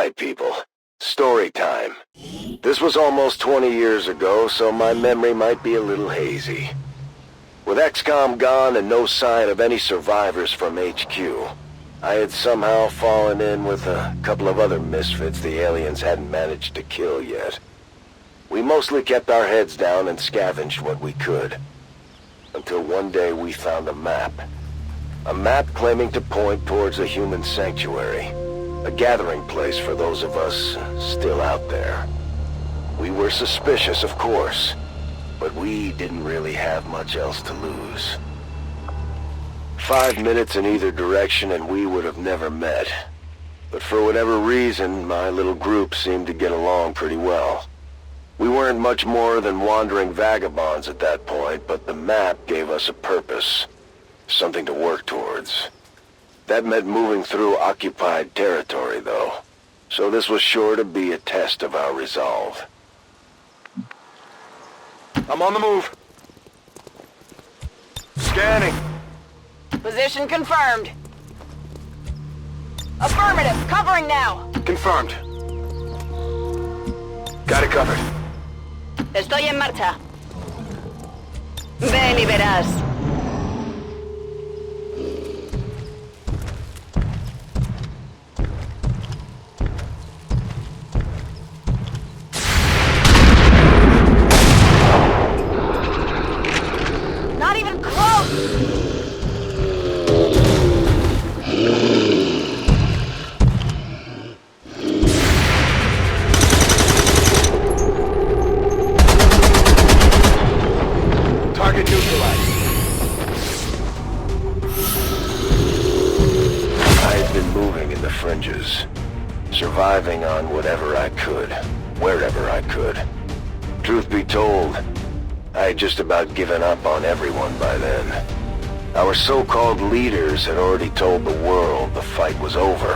Alright, people. Story time. This was almost 20 years ago, so my memory might be a little hazy. With XCOM gone and no sign of any survivors from HQ, I had somehow fallen in with a couple of other misfits the aliens hadn't managed to kill yet. We mostly kept our heads down and scavenged what we could. Until one day we found a map. A map claiming to point towards a human sanctuary. A gathering place for those of us still out there. We were suspicious, of course, but we didn't really have much else to lose. 5 minutes in either direction and we would have never met. But for whatever reason, my little group seemed to get along pretty well. We weren't much more than wandering vagabonds at that point, but the map gave us a purpose. Something to work towards. That meant moving through occupied territory, though. So this was sure to be a test of our resolve. I'm on the move. Scanning. Position confirmed. Affirmative. Covering now. Confirmed. Got it covered. Estoy en marcha. Ven y verás. Not even close! Target neutralized. I had been moving in the fringes, surviving on whatever I could, wherever I could. Truth be told, I had just about given up on everyone by then. Our so-called leaders had already told the world the fight was over,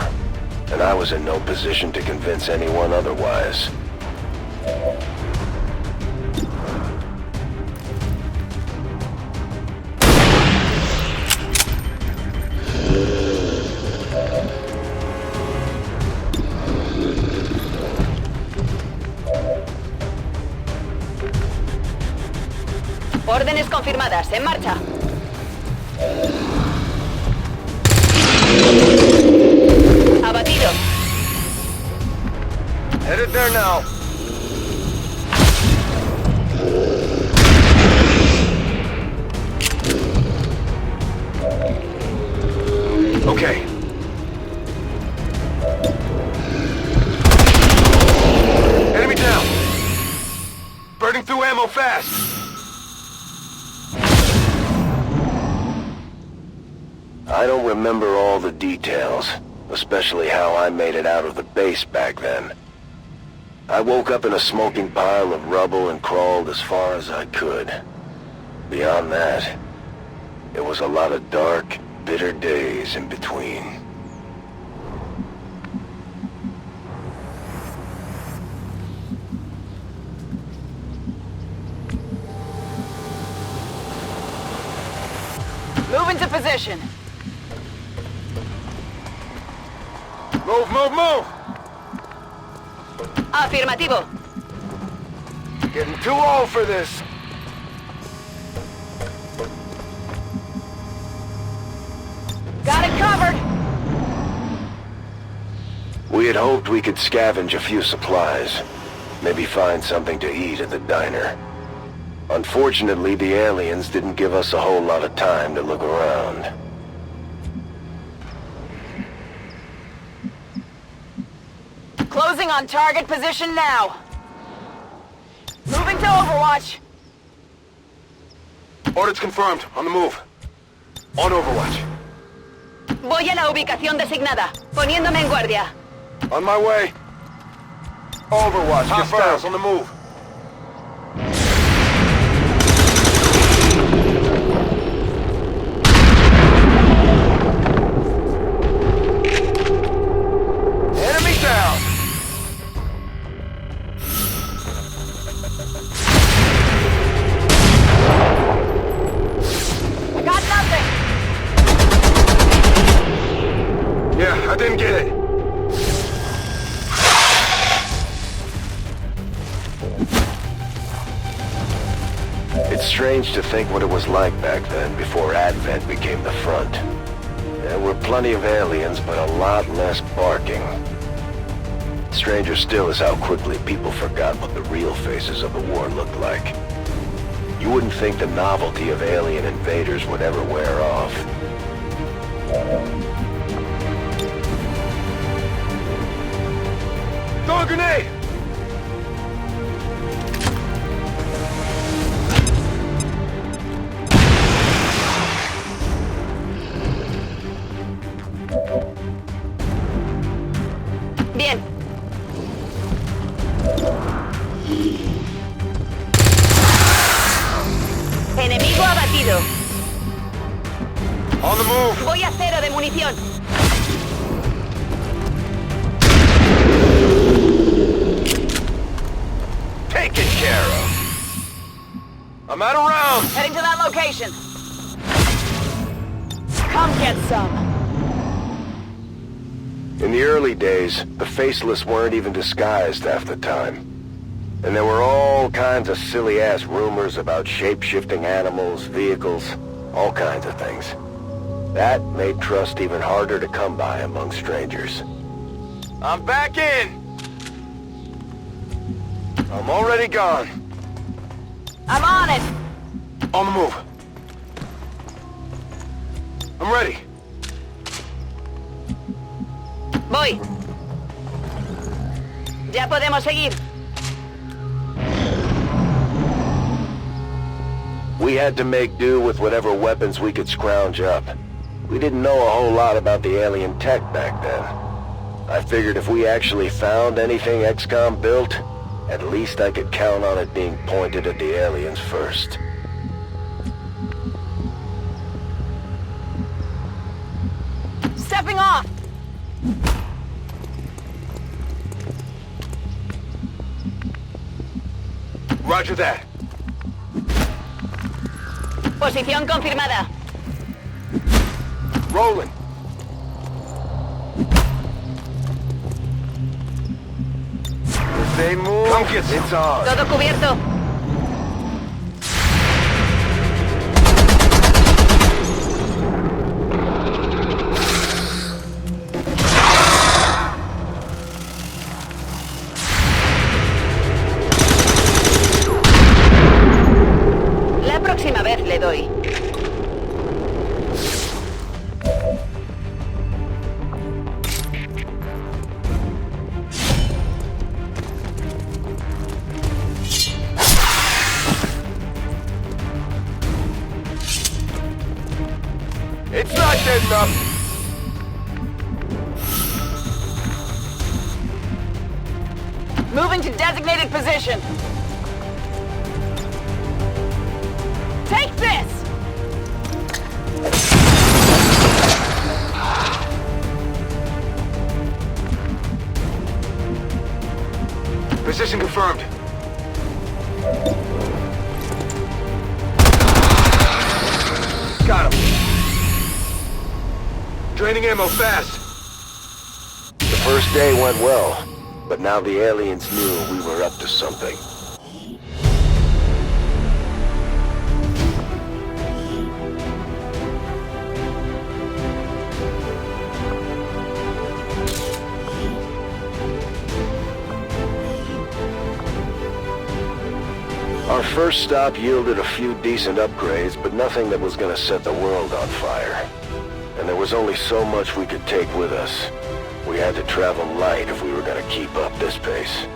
and I was in no position to convince anyone otherwise. Órdenes confirmadas. En marcha. Abatido. Headed there now. Okay. Enemy down. Burning through ammo fast. I don't remember all the details, especially how I made it out of the base back then. I woke up in a smoking pile of rubble and crawled as far as I could. Beyond that, it was a lot of dark, bitter days in between. Move into position. Move, move, move! Afirmativo. Getting too old for this. Got it covered. We had hoped we could scavenge a few supplies. Maybe find something to eat at the diner. Unfortunately, the aliens didn't give us a whole lot of time to look around. Closing on target position now. Moving to Overwatch. Orders confirmed. On the move. On Overwatch. Voy a la ubicación designada. Poniéndome en guardia. On my way. Overwatch. Hostiles on the move. Enemy down. Got nothing. Yeah, I didn't get it. strange to think what it was like back then before Advent became the front. There were plenty of aliens, but a lot less barking. Stranger still is how quickly people forgot what the real faces of the war looked like. You wouldn't think the novelty of alien invaders would ever wear off. Throw a grenade! Bien. Enemigo abatido. On the move! Voy a cero de munición. Taken care of! I'm out of rounds! Heading to that location. Come get some. In the early days, the Faceless weren't even disguised half the time. And there were all kinds of silly-ass rumors about shape-shifting animals, vehicles, all kinds of things. That made trust even harder to come by among strangers. I'm back in! I'm already gone. I'm on it. On the move. I'm ready. Voy. Ya podemos seguir. We had to make do with whatever weapons we could scrounge up. We didn't know a whole lot about the alien tech back then. I figured if we actually found anything XCOM built, at least I could count on it being pointed at the aliens first. Stepping off. Roger that. Posición confirmada. Rolling. If they move, come get it's on. Todo cubierto. La próxima vez le doy. It's not dead enough. Moving to designated position. Take this! Position confirmed. Got him. Draining ammo fast. The first day went well, but now the aliens knew we were up to something. Our first stop yielded a few decent upgrades, but nothing that was gonna set the world on fire. And there was only so much we could take with us. We had to travel light if we were gonna keep up this pace.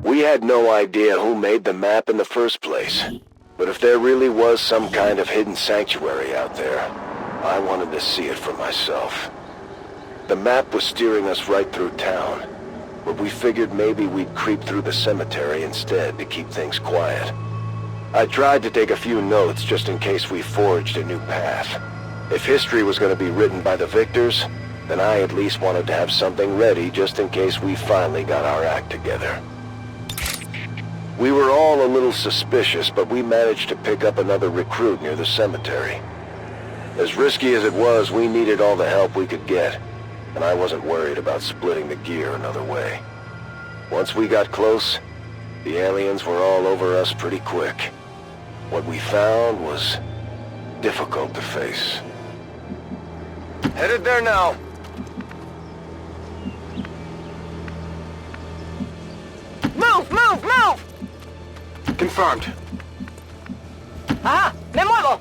We had no idea who made the map in the first place. But if there really was some kind of hidden sanctuary out there, I wanted to see it for myself. The map was steering us right through town. but we figured maybe we'd creep through the cemetery instead to keep things quiet. I tried to take a few notes just in case we forged a new path. If history was going to be written by the victors, then I at least wanted to have something ready just in case we finally got our act together. We were all a little suspicious, but we managed to pick up another recruit near the cemetery. As risky as it was, we needed all the help we could get, and I wasn't worried about splitting the gear another way. Once we got close, the aliens were all over us pretty quick. What we found was difficult to face. Headed there now. Move, move, move! Confirmed. ¡Ajá! ¡Me muevo!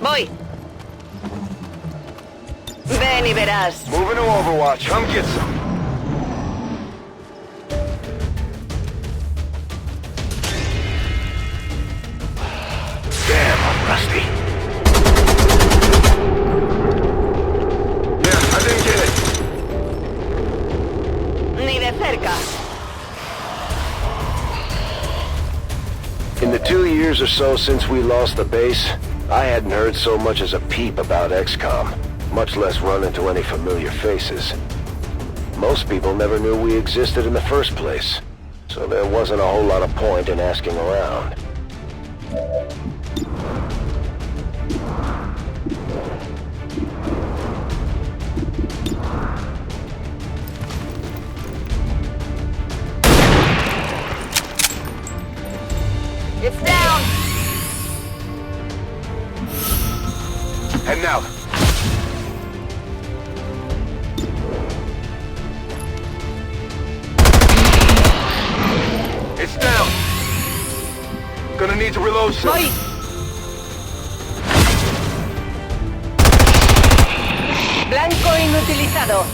Voy. Ven y verás. Moving to Overwatch. Come get some. Damn, I'm rusty. Yeah, I didn't get it. Ni de cerca. In the 2 years or so since we lost the base, I hadn't heard so much as a peep about XCOM, much less run into any familiar faces. Most people never knew we existed in the first place, so there wasn't a whole lot of point in asking around. It's down. Heading out. It's down. Gonna need to reload soon. Voy. Blanco inutilizado.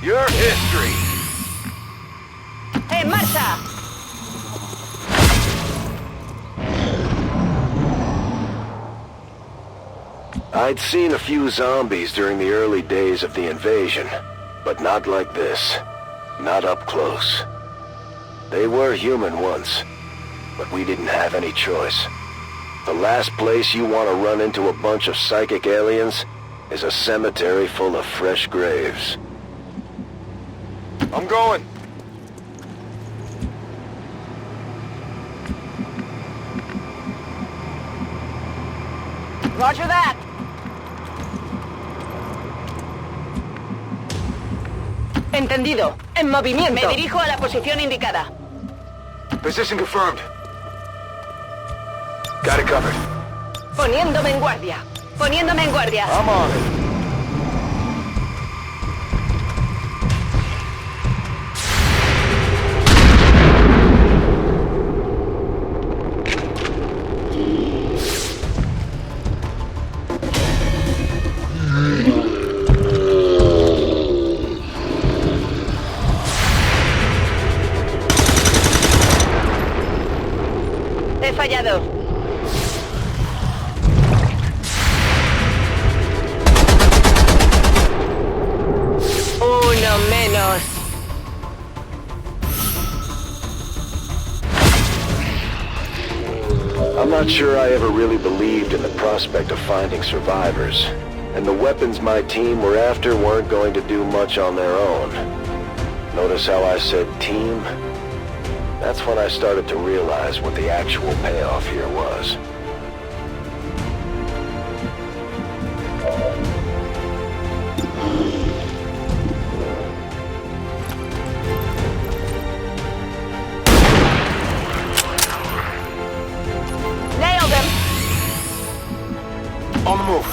Your history. ¡En marcha! I'd seen a few zombies during the early days of the invasion, but not like this. Not up close. They were human once, but we didn't have any choice. The last place you want to run into a bunch of psychic aliens is a cemetery full of fresh graves. I'm going. Roger that. Entendido. En movimiento. Me dirijo a la posición indicada. Position confirmed. Got it covered. Poniéndome en guardia. Poniéndome en guardia. I'm on it. He fallado. Uno menos. I'm not sure I ever really believed in the prospect of finding survivors, and the weapons my team were after weren't going to do much on their own. Notice how I said team? That's when I started to realize what the actual payoff here was. Nailed him. On the move.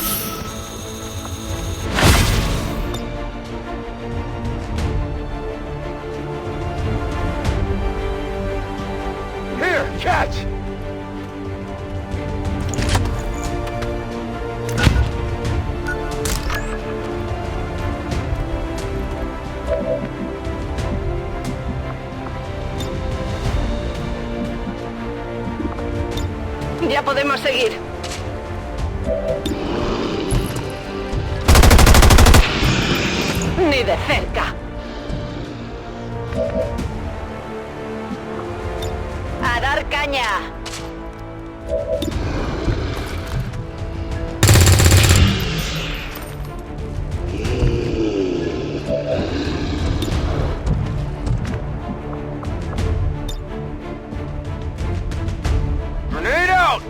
Here, catch! Ya podemos seguir. Ni de cerca. A dar caña. Grenade out!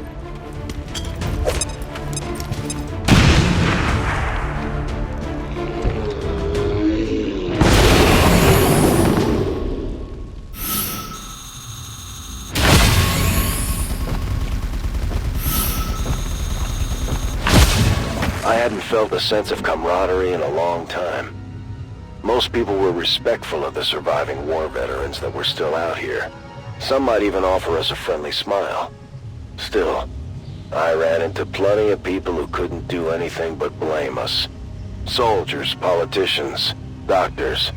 I hadn't felt a sense of camaraderie in a long time. Most people were respectful of the surviving war veterans that were still out here. Some might even offer us a friendly smile. Still, I ran into plenty of people who couldn't do anything but blame us. Soldiers, politicians, doctors.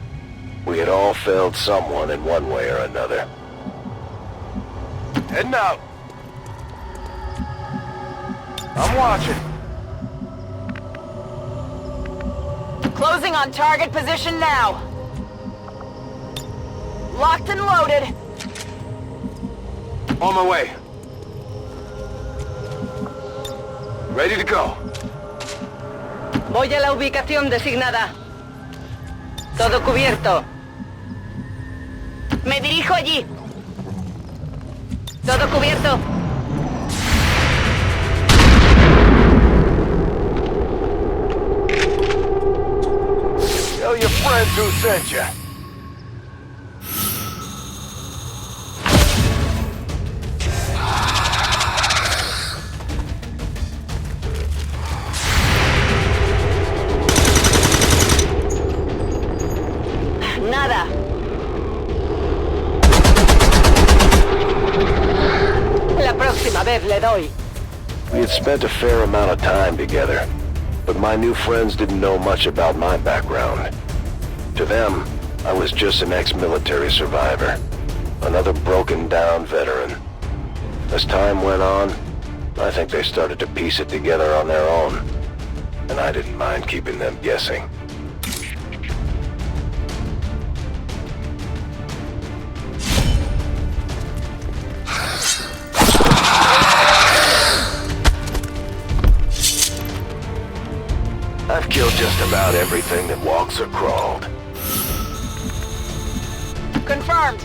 We had all failed someone in one way or another. Heading out. I'm watching. Closing on target position now. Locked and loaded. On my way. Ready to go. Voy a la ubicación designada. Todo cubierto. Me dirijo allí. Todo cubierto. Tell your friends who sent you. Nada. La próxima vez le doy. We had spent a fair amount of time together, but my new friends didn't know much about my background. To them, I was just an ex-military survivor, another broken-down veteran. As time went on, I think they started to piece it together on their own, and I didn't mind keeping them guessing. I've killed just about everything that walks or crawled. Confirmed.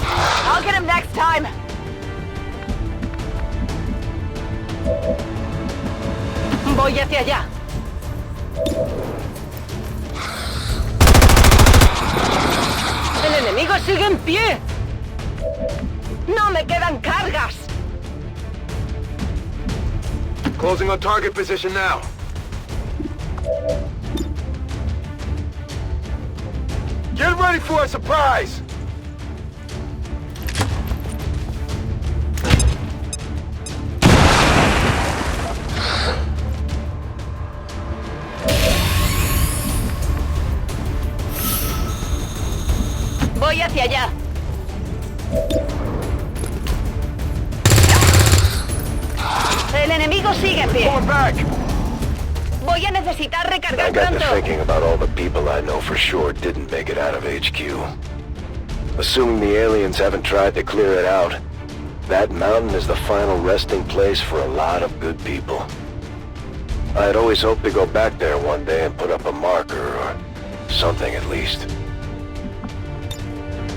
I'll get him next time. Voy hacia allá. El enemigo sigue en pie. ¡No me quedan cargas! Closing on target position now. Get ready for a surprise! Voy hacia allá. El enemigo sigue en pie. Going back! Voy a necesitar recargar I got to pronto. thinking about all the people I know for sure didn't make it out of HQ. Assuming the aliens haven't tried to clear it out, that mountain is the final resting place for a lot of good people. I had always hoped to go back there one day and put up a marker, or something at least.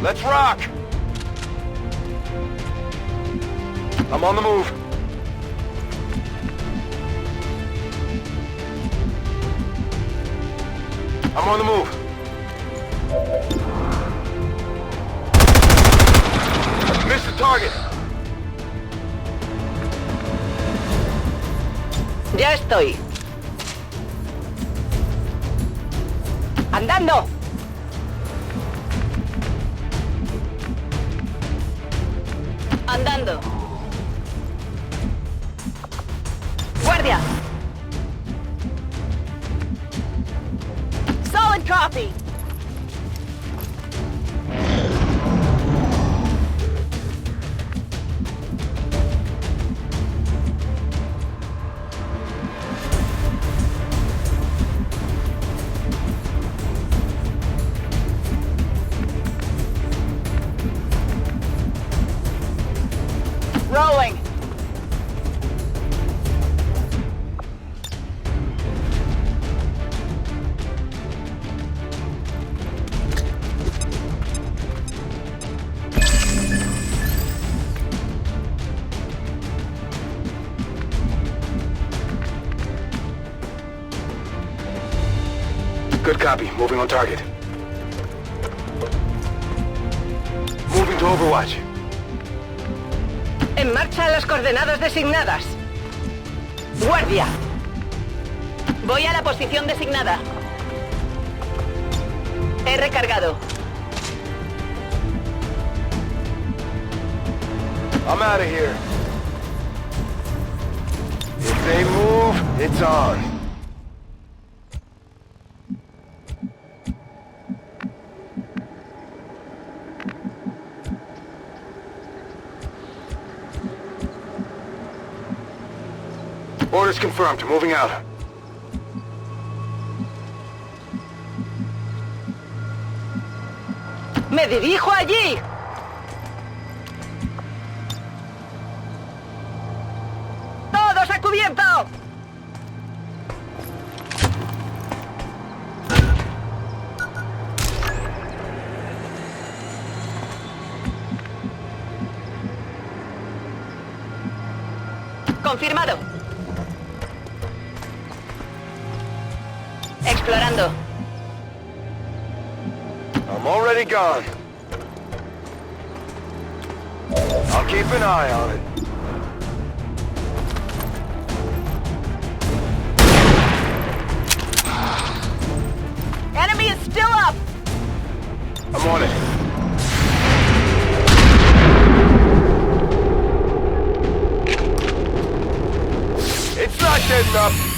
Let's rock! I'm on the move. I'm on the move. Missed the target. Ya estoy. Andando. Andando. Guardia. Solid copy. Good copy. Moving on target. Moving to Overwatch. En marcha a las coordenadas designadas. Guardia. Voy a la posición designada. He recargado. I'm out of here. If they move, it's on. Orders confirmed. Moving out. ¡Me dirijo allí! ¡Todos a cubierto! Confirmado. Explorando. I'm already gone. I'll keep an eye on it. Enemy is still up! I'm on it. It's not dead enough.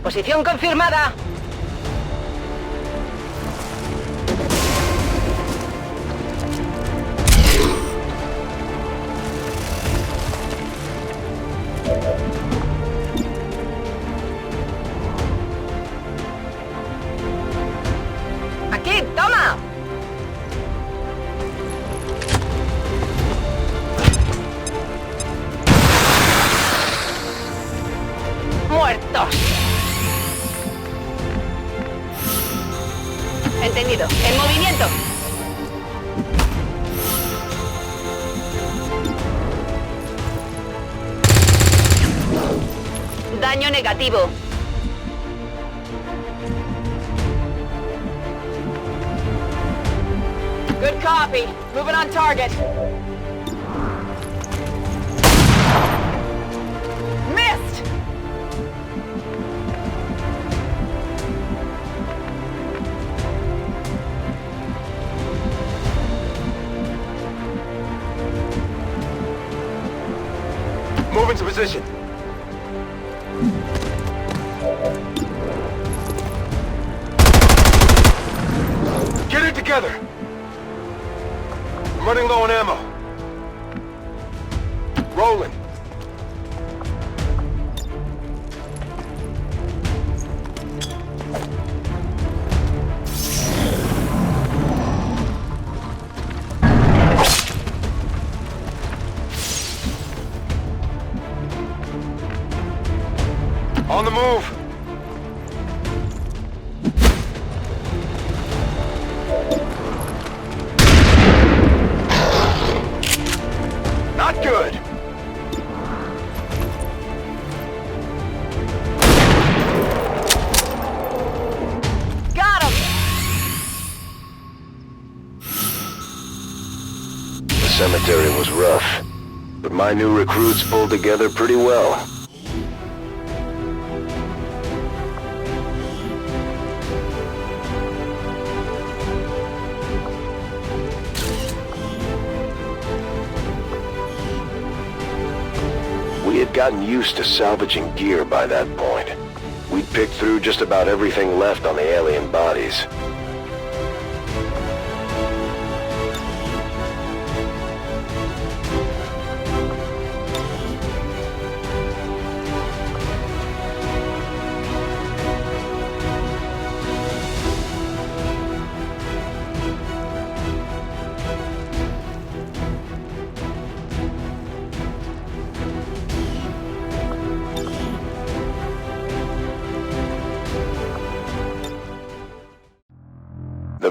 Posición confirmada. Aquí, toma. Muertos. Entendido. En movimiento. Daño negativo. Good copy. Moving on target. Missed! Move into position. Get it together. I'm running low on ammo. Rolling. On the move. Not good. Got him. The cemetery was rough, but my new recruits pulled together pretty well. We had gotten used to salvaging gear by that point. We'd picked through just about everything left on the alien bodies.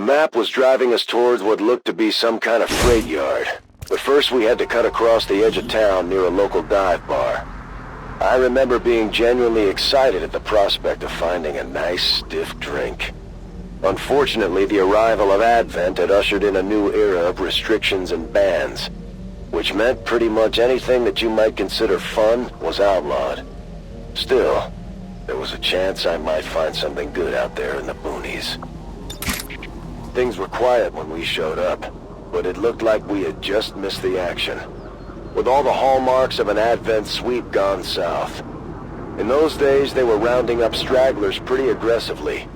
The map was driving us towards what looked to be some kind of freight yard. But first we had to cut across the edge of town near a local dive bar. I remember being genuinely excited at the prospect of finding a nice, stiff drink. Unfortunately, the arrival of Advent had ushered in a new era of restrictions and bans, which meant pretty much anything that you might consider fun was outlawed. Still, there was a chance I might find something good out there in the boonies. Things were quiet when we showed up, but it looked like we had just missed the action, with all the hallmarks of an Advent sweep gone south. In those days, they were rounding up stragglers pretty aggressively,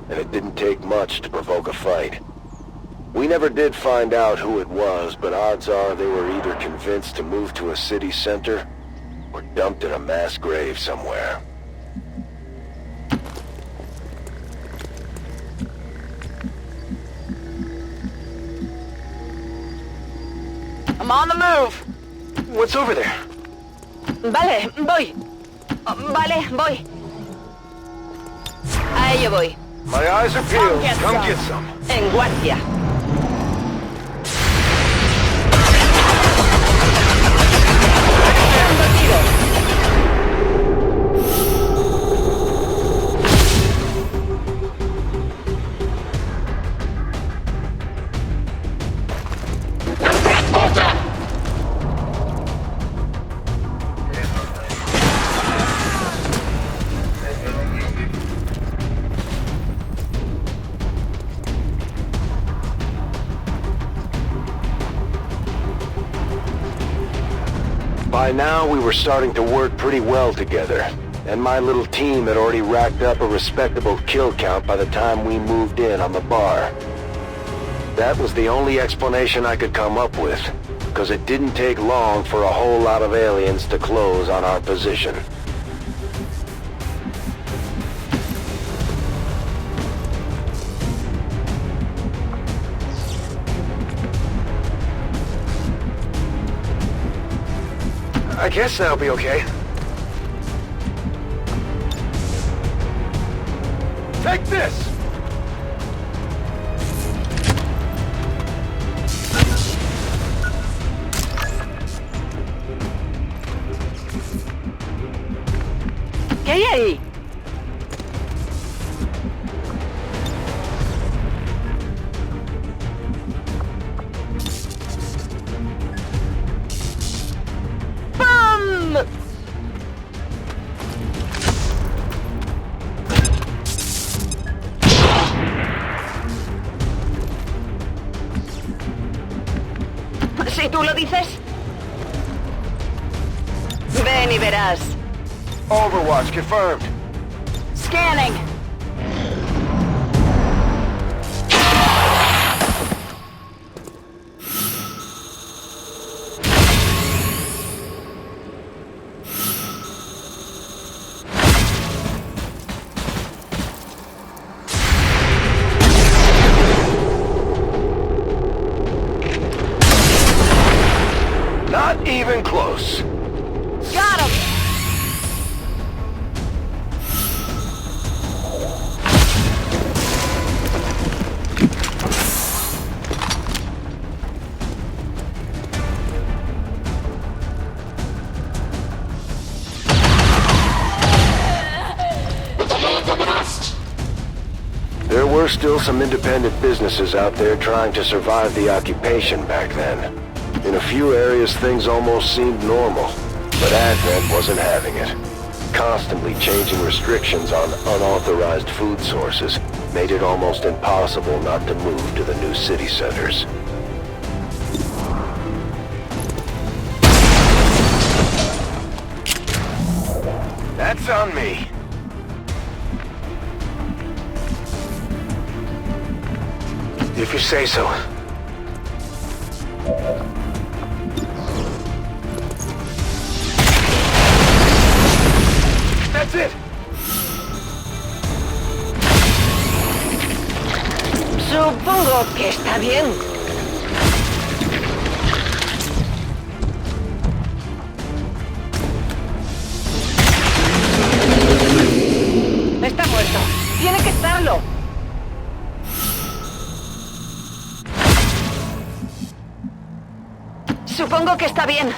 and it didn't take much to provoke a fight. We never did find out who it was, but odds are they were either convinced to move to a city center or dumped in a mass grave somewhere. I'm on the move. What's over there? Vale, voy. Vale, voy. A ello voy. My eyes are peeled. Come get some. En guardia. By now, we were starting to work pretty well together, and my little team had already racked up a respectable kill count by the time we moved in on the bar. That was the only explanation I could come up with, because it didn't take long for a whole lot of aliens to close on our position. I guess that'll be okay. Take this! ¿Qué hay ahí? Si tú lo dices. Ven y verás. Overwatch confirmed. Scanning. Not even close. Got him. There were still some independent businesses out there trying to survive the occupation back then. In a few areas, things almost seemed normal, but Advent wasn't having it. Constantly changing restrictions on unauthorized food sources made it almost impossible not to move to the new city centers. That's on me. If you say so. That's it! Supongo que está bien. Está muerto. Tiene que estarlo. Supongo que está bien.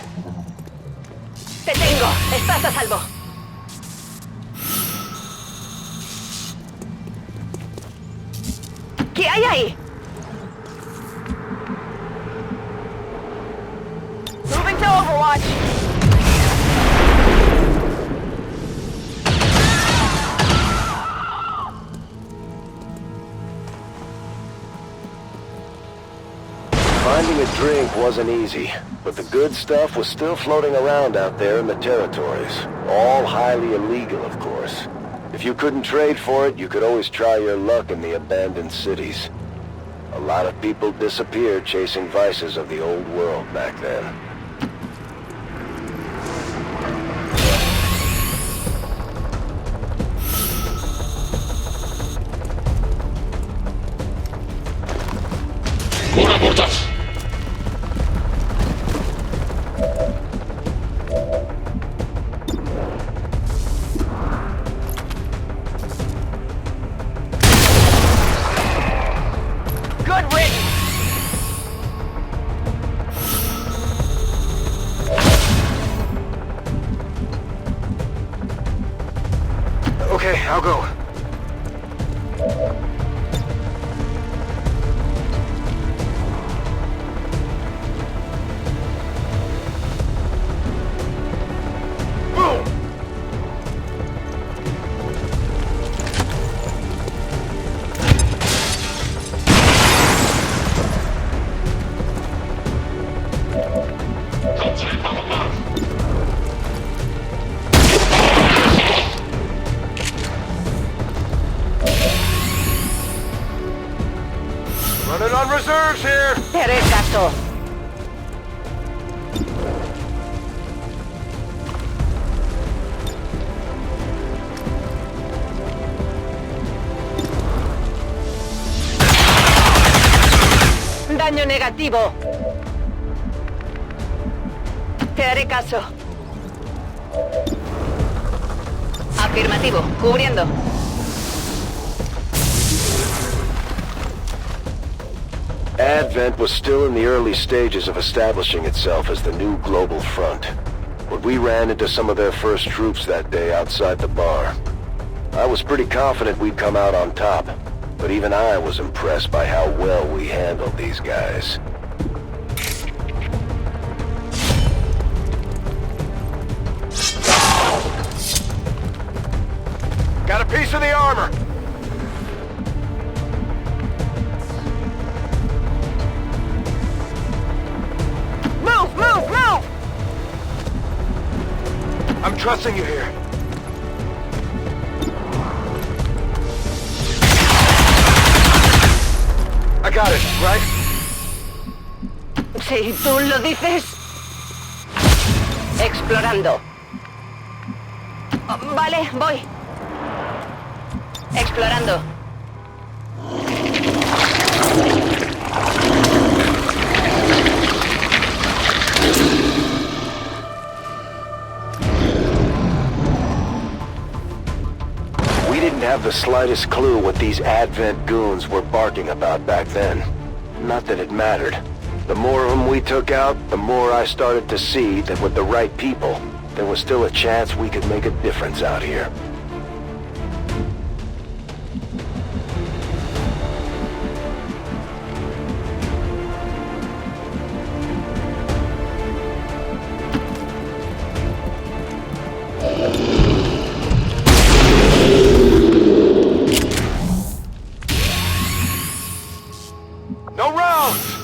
Te tengo. Estás a salvo. ¿Qué hay ahí? Moving to Overwatch. Finding a drink wasn't easy, but the good stuff was still floating around out there in the territories. All highly illegal, of course. If you couldn't trade for it, you could always try your luck in the abandoned cities. A lot of people disappeared chasing vices of the old world back then. Good riddance. Okay, I'll go. Boom! Running on reserves here! Te haré caso. Daño negativo. Te haré caso. Afirmativo. Cubriendo. Advent was still in the early stages of establishing itself as the new global front. When we ran into some of their first troops that day outside the bar, I was pretty confident we'd come out on top, but even I was impressed by how well we handled these guys. Got a piece of the armor! Move! Move! Move! I'm trusting you here. I got it, right? Si tú lo dices. Explorando. Oh, vale, voy. Explorando. We didn't have the slightest clue what these Advent goons were barking about back then. Not that it mattered. The more of them we took out, the more I started to see that with the right people, there was still a chance we could make a difference out here. No rounds!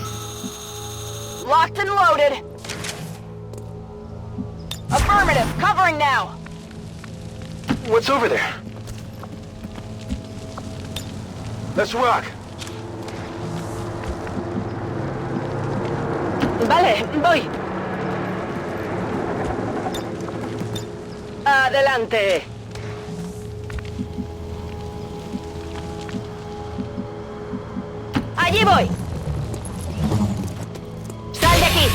Locked and loaded. Affirmative. Covering now. What's over there? Let's rock. Vale, voy. Adelante. Allí voy. Sal de aquí.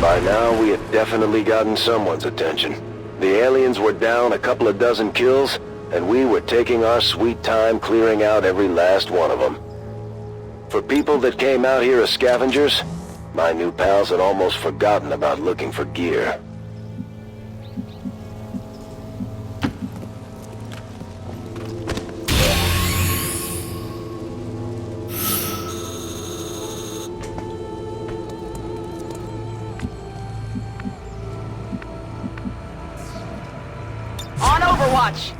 By now, we had definitely gotten someone's attention. The aliens were down a couple of dozen kills, and we were taking our sweet time clearing out every last one of them. For people that came out here as scavengers, my new pals had almost forgotten about looking for gear. On Overwatch!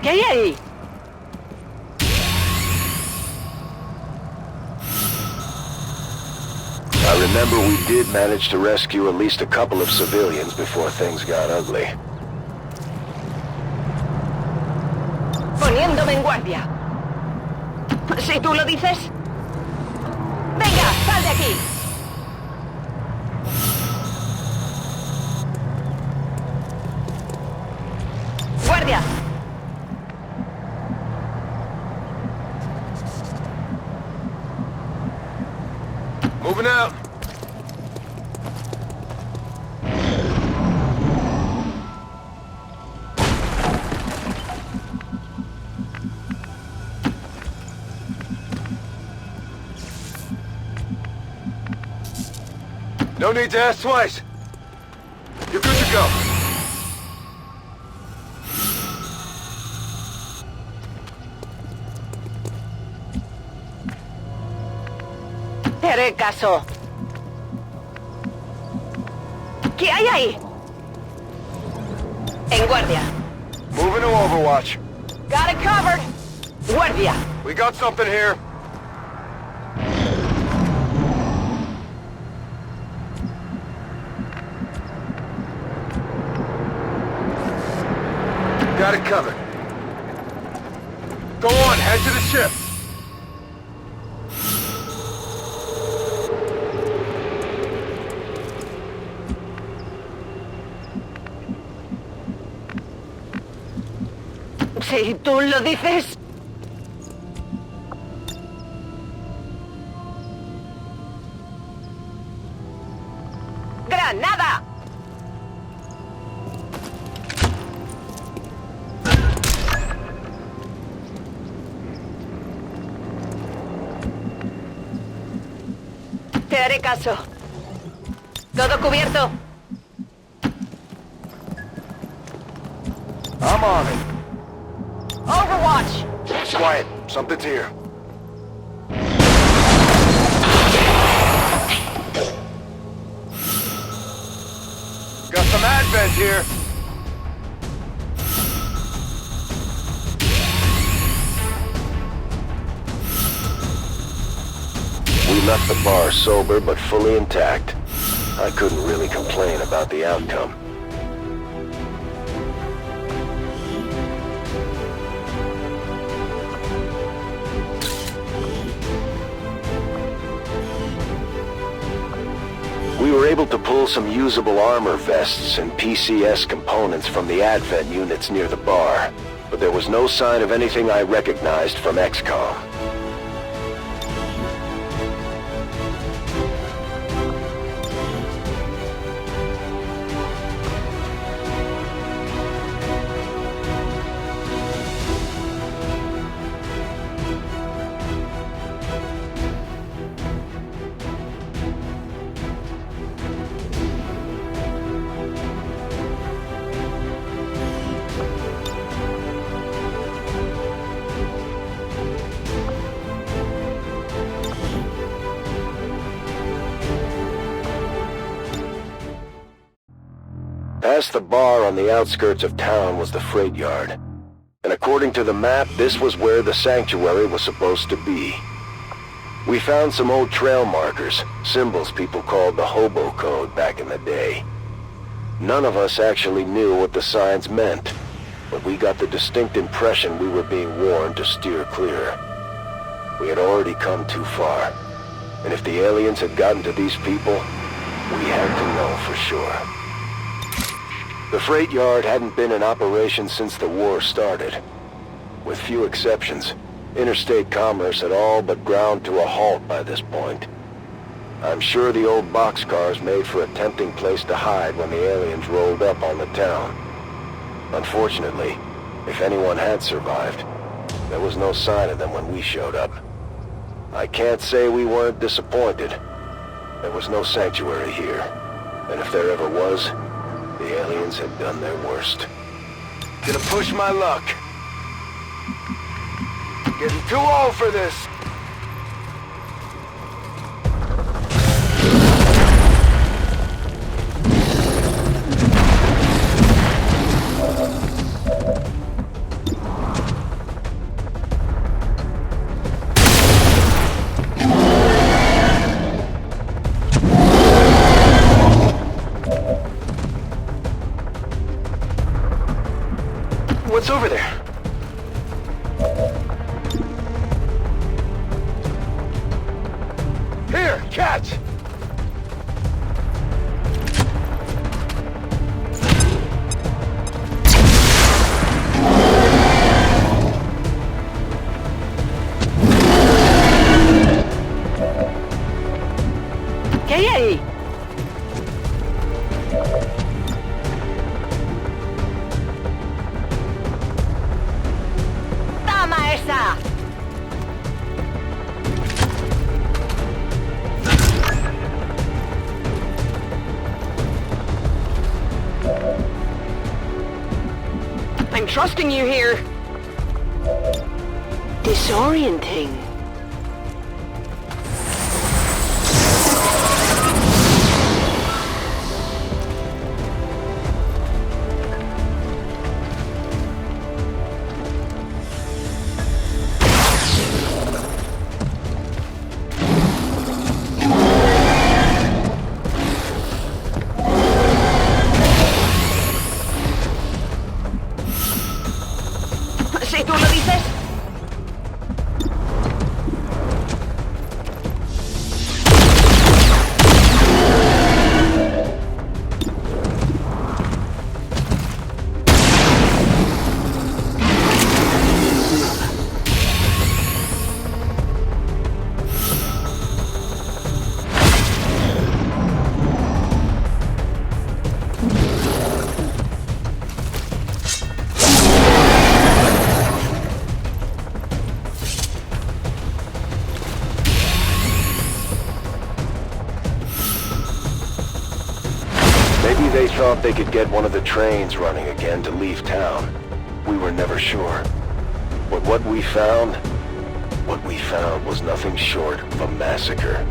¿Qué hay ahí? I remember we did manage to rescue at least a couple of civilians before things got ugly. Poniéndome en guardia. Si tú lo dices. Venga, sal de aquí. Guardia. Moving out. No need to ask twice. You're good to go. Te haré caso. ¿Qué hay ahí? En guardia. Moving to Overwatch. Got it covered. Guardia. We got something here. Got it covered. Go on, head to the ship. Si tú lo dices. ¡Granada! Te haré caso. Todo cubierto. I'm on it. Overwatch. Quiet. Something's here. Got some advent here. We left the bar sober but fully intact. I couldn't really complain about the outcome. We were able to pull some usable armor vests and PCS components from the advent units near the bar, but there was no sign of anything I recognized from XCOM. Past the bar on the outskirts of town was the freight yard. And according to the map, this was where the sanctuary was supposed to be. We found some old trail markers, symbols people called the hobo code back in the day. None of us actually knew what the signs meant, but we got the distinct impression we were being warned to steer clear. We had already come too far, and if the aliens had gotten to these people, we had to know for sure. The freight yard hadn't been in operation since the war started. With few exceptions, interstate commerce had all but ground to a halt by this point. I'm sure the old boxcars made for a tempting place to hide when the aliens rolled up on the town. Unfortunately, if anyone had survived, there was no sign of them when we showed up. I can't say we weren't disappointed. There was no sanctuary here, and if there ever was, the aliens had done their worst. Gonna push my luck. Getting too old for this. What's over there? Here, catch! ¿Qué hay ahí? ¡Toma esa! I'm trusting you here. Disorienting. Si tú lo dices. Maybe they thought they could get one of the trains running again to leave town. We were never sure. But what we found was nothing short of a massacre.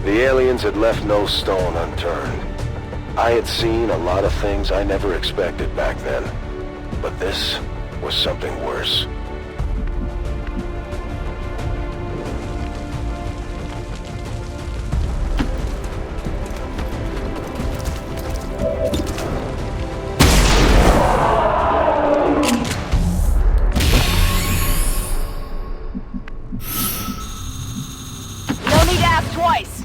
The aliens had left no stone unturned. I had seen a lot of things I never expected back then, but this was something worse. Twice.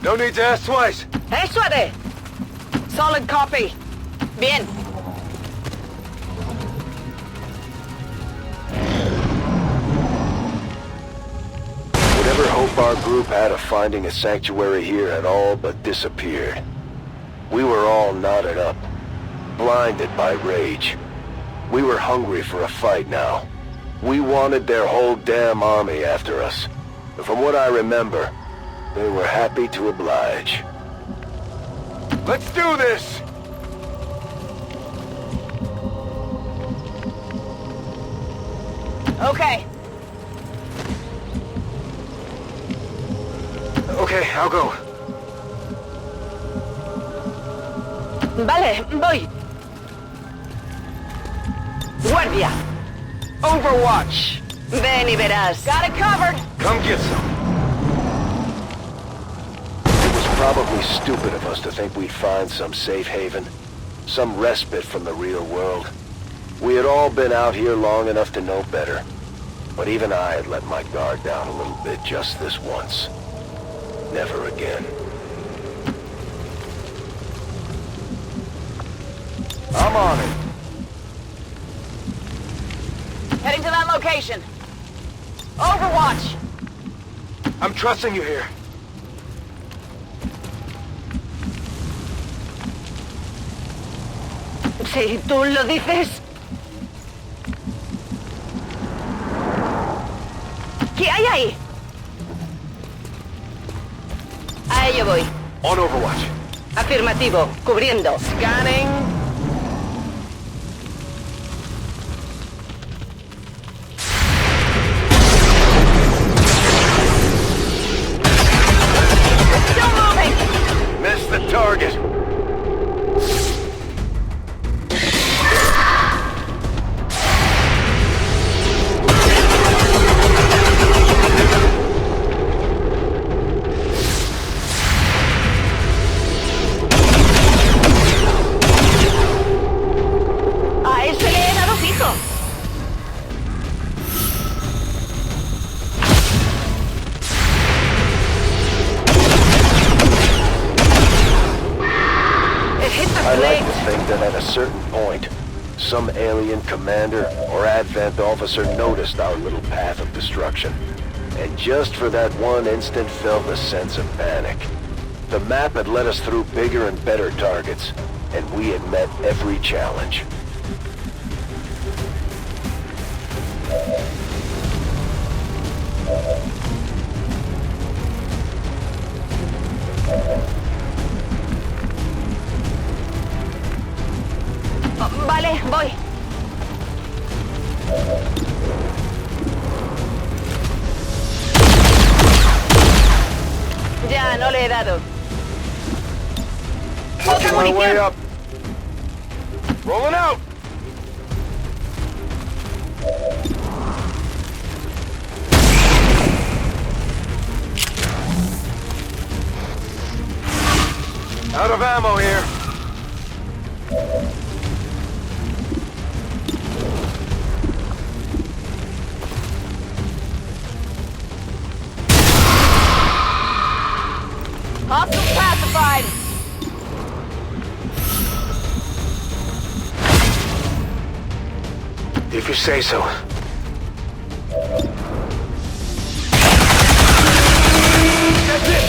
No need to ask twice. Eso de. Solid copy. Bien. Whatever hope our group had of finding a sanctuary here had all but disappeared. We were all knotted up, blinded by rage. We were hungry for a fight now. We wanted their whole damn army after us. But from what I remember, they were happy to oblige. Let's do this! Okay. Okay, I'll go. Vale, voy. Guardia. Overwatch. Ven y verás. Got it covered. Come get some. It was probably stupid of us to think we'd find some safe haven, some respite from the real world. We had all been out here long enough to know better. But even I had let my guard down a little bit just this once. Never again. I'm on it. Heading to that location. Overwatch. I'm trusting you here. Si tú lo dices. ¿Qué hay ahí? A ello voy. On Overwatch. Afirmativo. Cubriendo. Scanning. Still moving. Missed the target. A ese le he dado fijo. It hit the I like flank. to think that at a certain point, some alien commander or advent officer noticed our little path of destruction, and just for that one instant felt a sense of panic. The map had led us through bigger and better targets, and we had met every challenge. Oh, vale, voy. Ya, no le he dado. Working my way up. Rolling out. Out of ammo here. Hostile pacified. If you say so. That's it.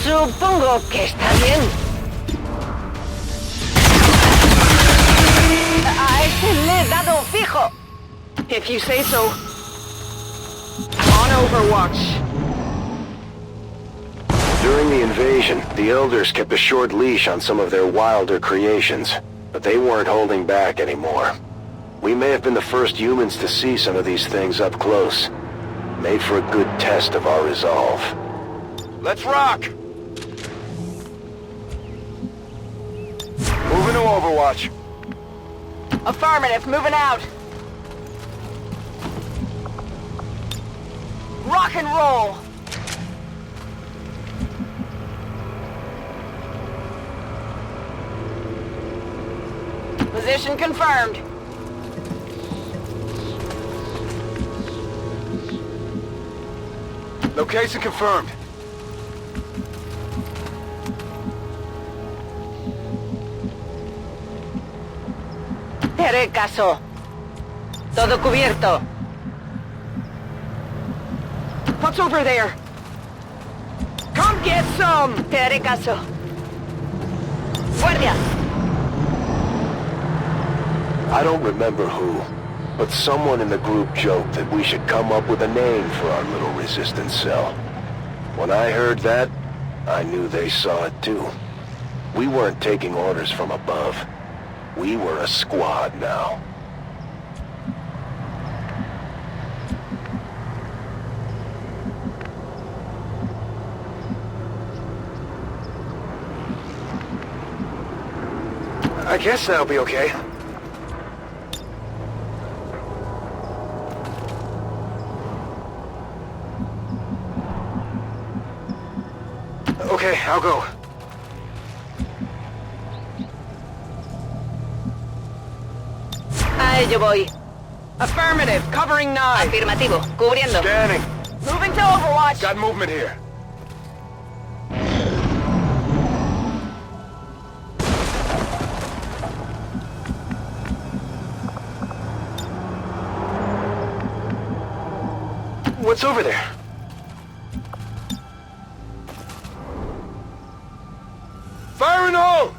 Supongo que está bien. A este le he dado fijo. If you say so. On Overwatch. During the invasion, the Elders kept a short leash on some of their wilder creations, but they weren't holding back anymore. We may have been the first humans to see some of these things up close. Made for a good test of our resolve. Let's rock. Moving to Overwatch. Affirmative, moving out. Rock and roll. Position confirmed. Location confirmed. Te haré caso. Todo cubierto. What's over there? Come get some! Te haré caso. Guardia. I don't remember who, but someone in the group joked that we should come up with a name for our little resistance cell. When I heard that, I knew they saw it too. We weren't taking orders from above. We were a squad now. I guess that'll be okay. Okay, I'll go. A ello voy. Affirmative, covering 9. Afirmativo, cubriendo. Scanning. Moving to Overwatch. Got movement here. What's over there? Fire in the hole!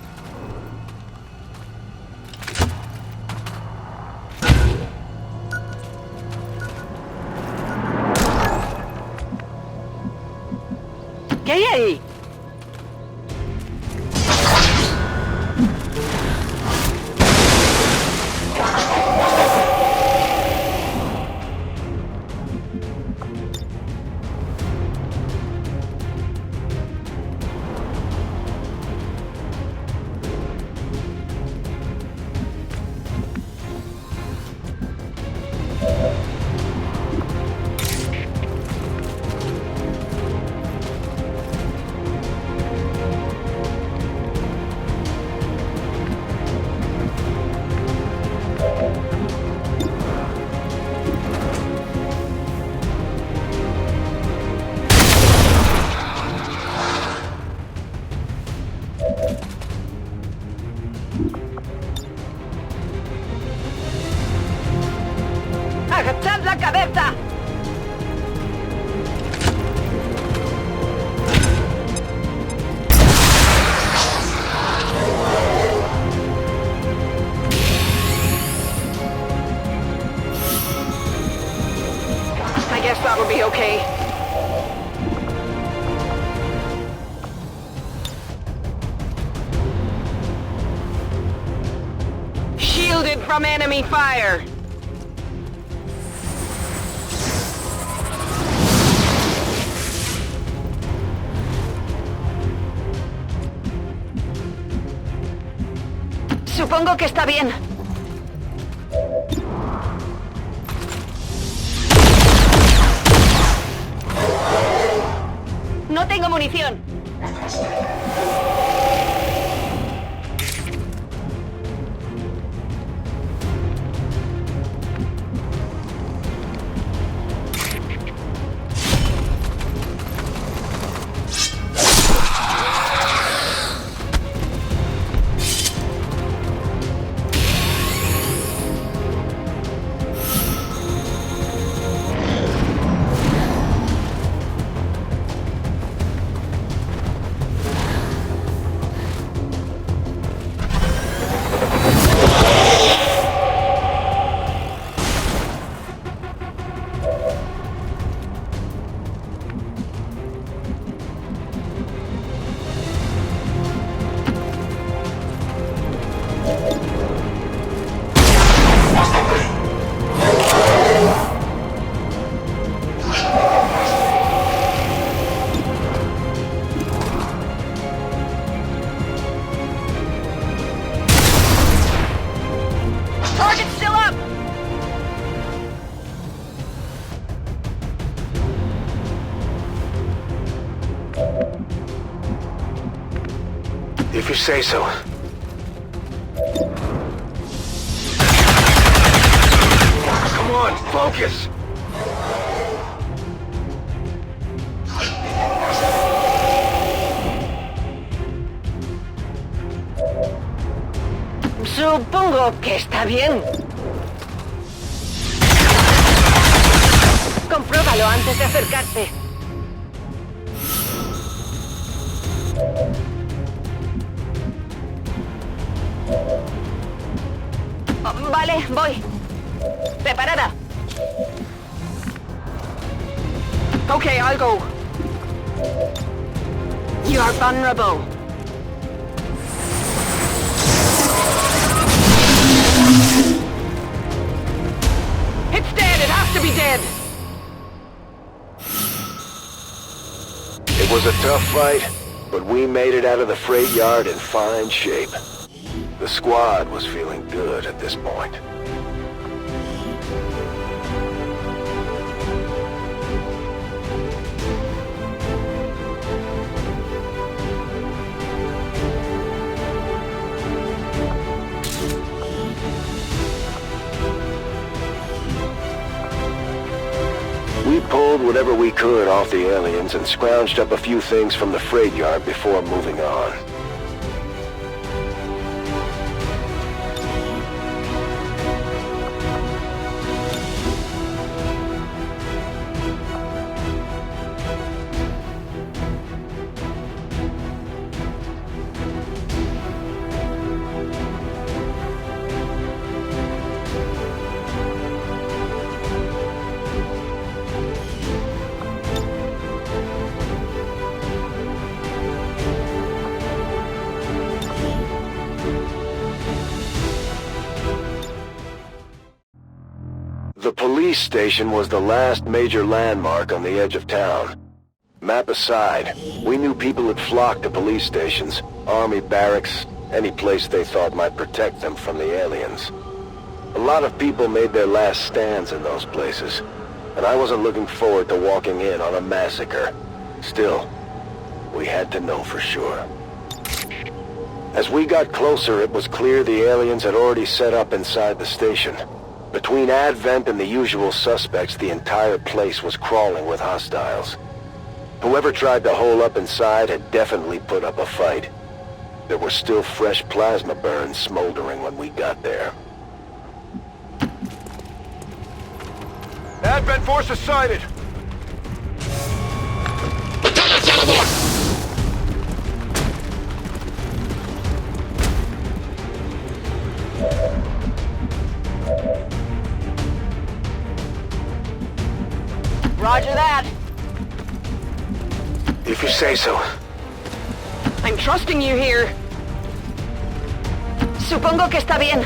¿Qué hay ahí? ¡Agachad la cabeza! I guess that'll be okay. Shielded from enemy fire! Supongo que está bien. No tengo munición. Target's still up! If you say so. Come on, focus! Supongo que está bien. Compruébalo antes de acercarte. Oh, vale, voy. ¿Preparada? Okay, I'll go. You're vulnerable. It's dead! It has to be dead! It was a tough fight, but we made it out of the freight yard in fine shape. The squad was feeling good at this point. We pulled whatever we could off the aliens and scrounged up a few things from the freight yard before moving on. The police station was the last major landmark on the edge of town. Map aside, we knew people had flocked to police stations, army barracks, any place they thought might protect them from the aliens. A lot of people made their last stands in those places, and I wasn't looking forward to walking in on a massacre. Still, we had to know for sure. As we got closer, it was clear the aliens had already set up inside the station. Between Advent and the usual suspects, the entire place was crawling with hostiles. Whoever tried to hole up inside had definitely put up a fight. There were still fresh plasma burns smoldering when we got there. Advent forces sighted! Roger that. If you say so. I'm trusting you here. Supongo que está bien.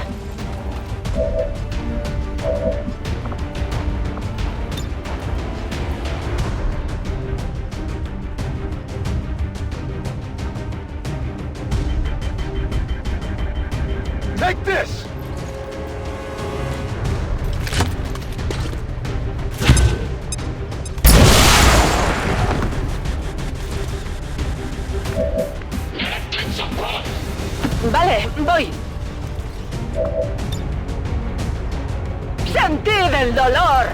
Take this! Vale, voy. ¡Sentid el dolor!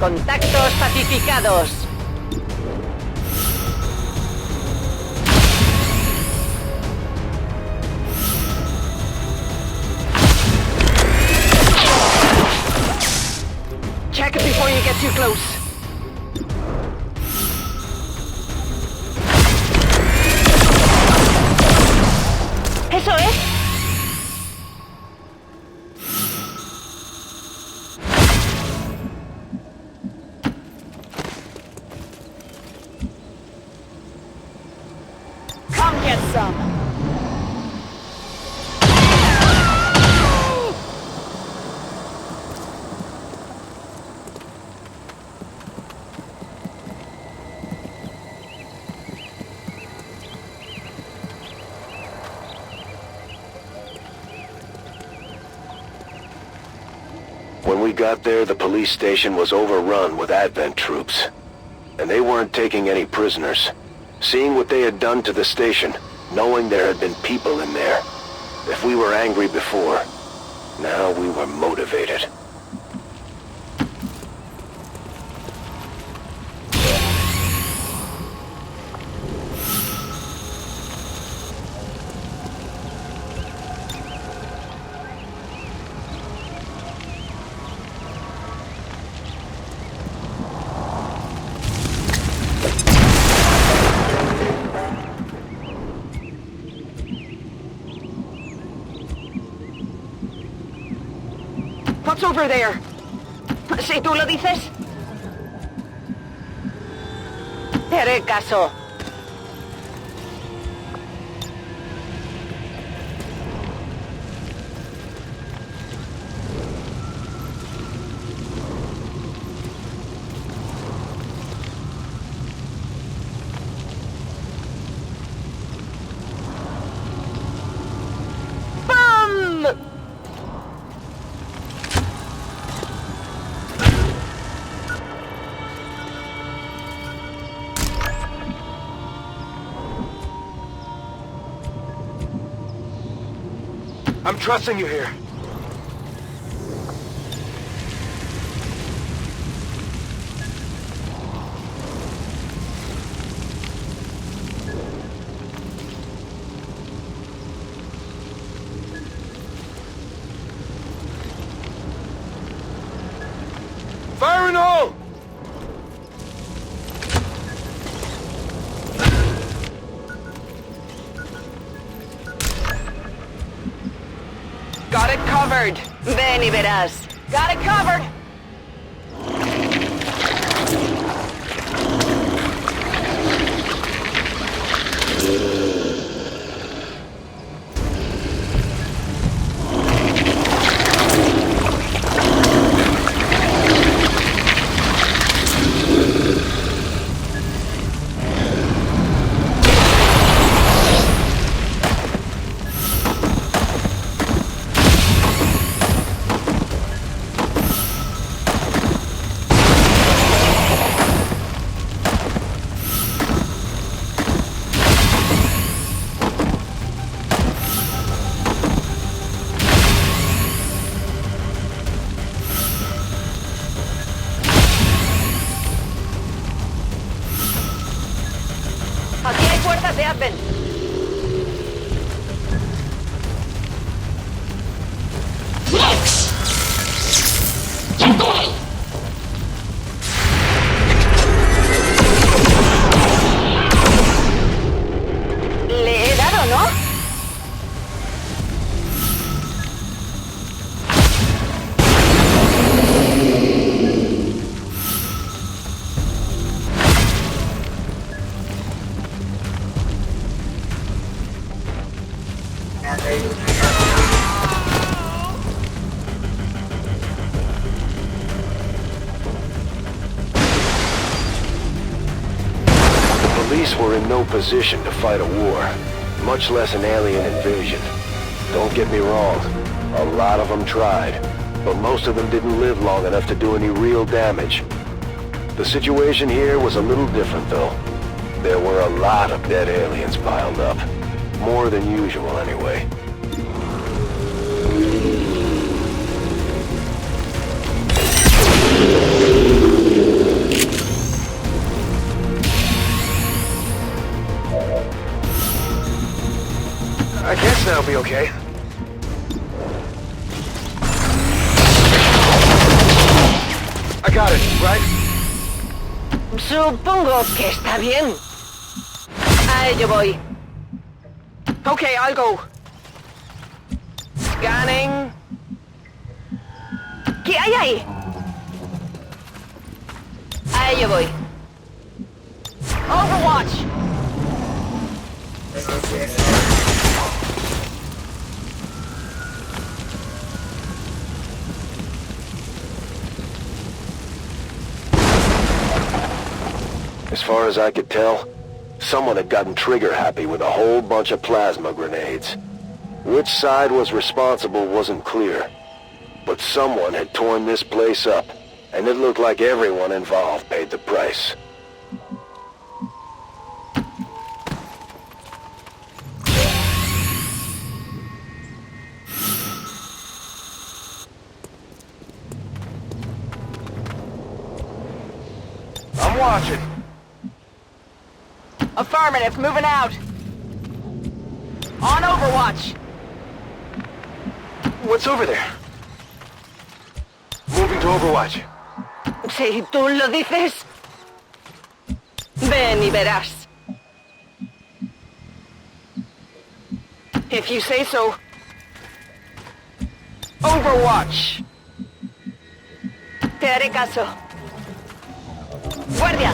Contactos pacificados. Check it before you get too close. ¿Eso es? Come get some. When we got there, the police station was overrun with Advent troops. And they weren't taking any prisoners. Seeing what they had done to the station, knowing there had been people in there. If we were angry before, now we were motivated. What's over there? Si tú lo dices. Te haré caso. I'm trusting you here. Fire in the hole! Got it covered. Ven y verás. Got it covered. no position to fight a war, much less an alien invasion. Don't get me wrong, a lot of them tried, but most of them didn't live long enough to do any real damage. The situation here was a little different though. There were a lot of dead aliens piled up. More than usual anyway. I guess that'll be okay. I got it, right? Supongo que está bien. A ello voy. Okay, I'll go. Scanning. ¿Qué hay ahí? A ello voy. Overwatch. As far as I could tell, someone had gotten trigger-happy with a whole bunch of plasma grenades. Which side was responsible wasn't clear, but someone had torn this place up, and it looked like everyone involved paid the price. I'm watching. Affirmative, moving out. On Overwatch. What's over there? Moving to Overwatch. Si tú lo dices. Ven y verás. If you say so. Overwatch. Te haré caso. Guardia.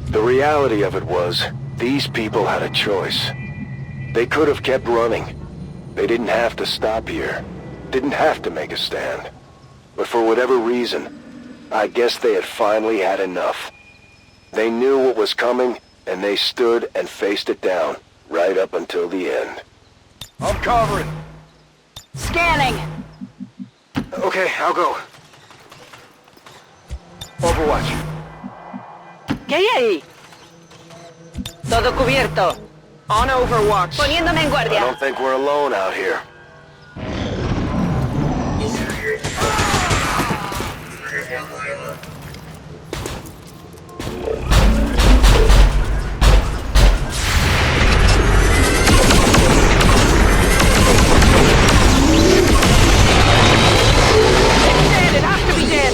The reality of it was, these people had a choice. They could have kept running. They didn't have to stop here. Didn't have to make a stand. But for whatever reason, I guess they had finally had enough. They knew what was coming, and they stood and faced it down, right up until the end. I'm covering. Scanning. Okay, I'll go. Overwatch. ¿Qué hay ahí? Todo cubierto. On Overwatch. Poniéndome en I guardia. don't think we're alone out here. It has to be dead.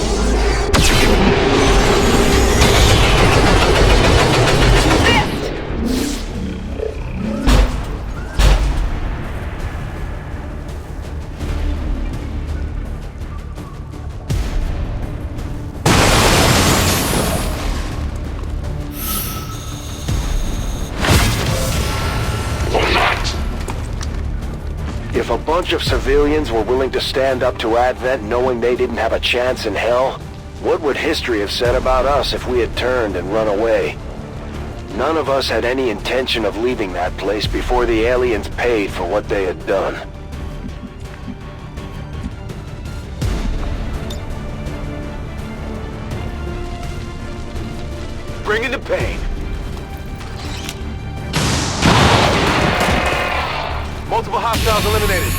If a bunch of civilians were willing to stand up to Advent knowing they didn't have a chance in hell, what would history have said about us if we had turned and run away? None of us had any intention of leaving that place before the aliens paid for what they had done. Bring in the pain. Multiple hostiles eliminated.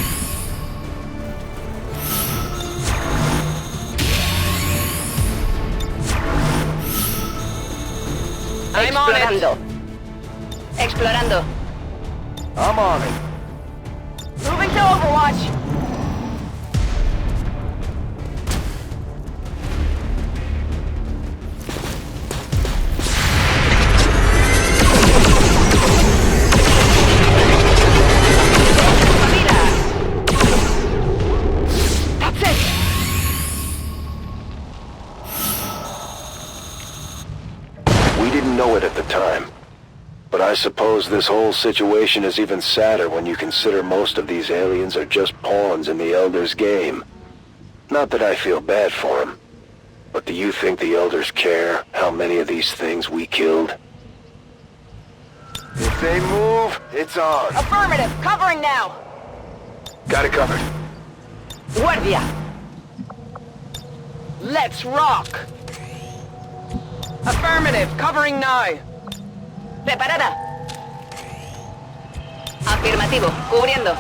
I'm on it. Explorando. I'm on it. Moving to Overwatch. I suppose this whole situation is even sadder when you consider most of these aliens are just pawns in the Elders' game. Not that I feel bad for them, but do you think the Elders care how many of these things we killed? If they move, it's on. Affirmative. Covering now. Got it covered. Guardia. Let's rock. Affirmative. Covering now. Preparada. Afirmativo. Cubriendo.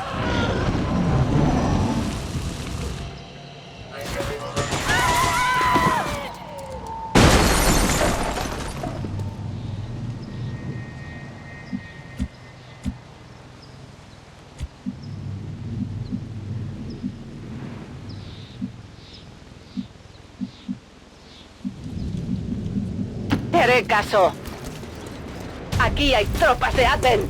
Te haré caso. Aquí hay tropas de Advent.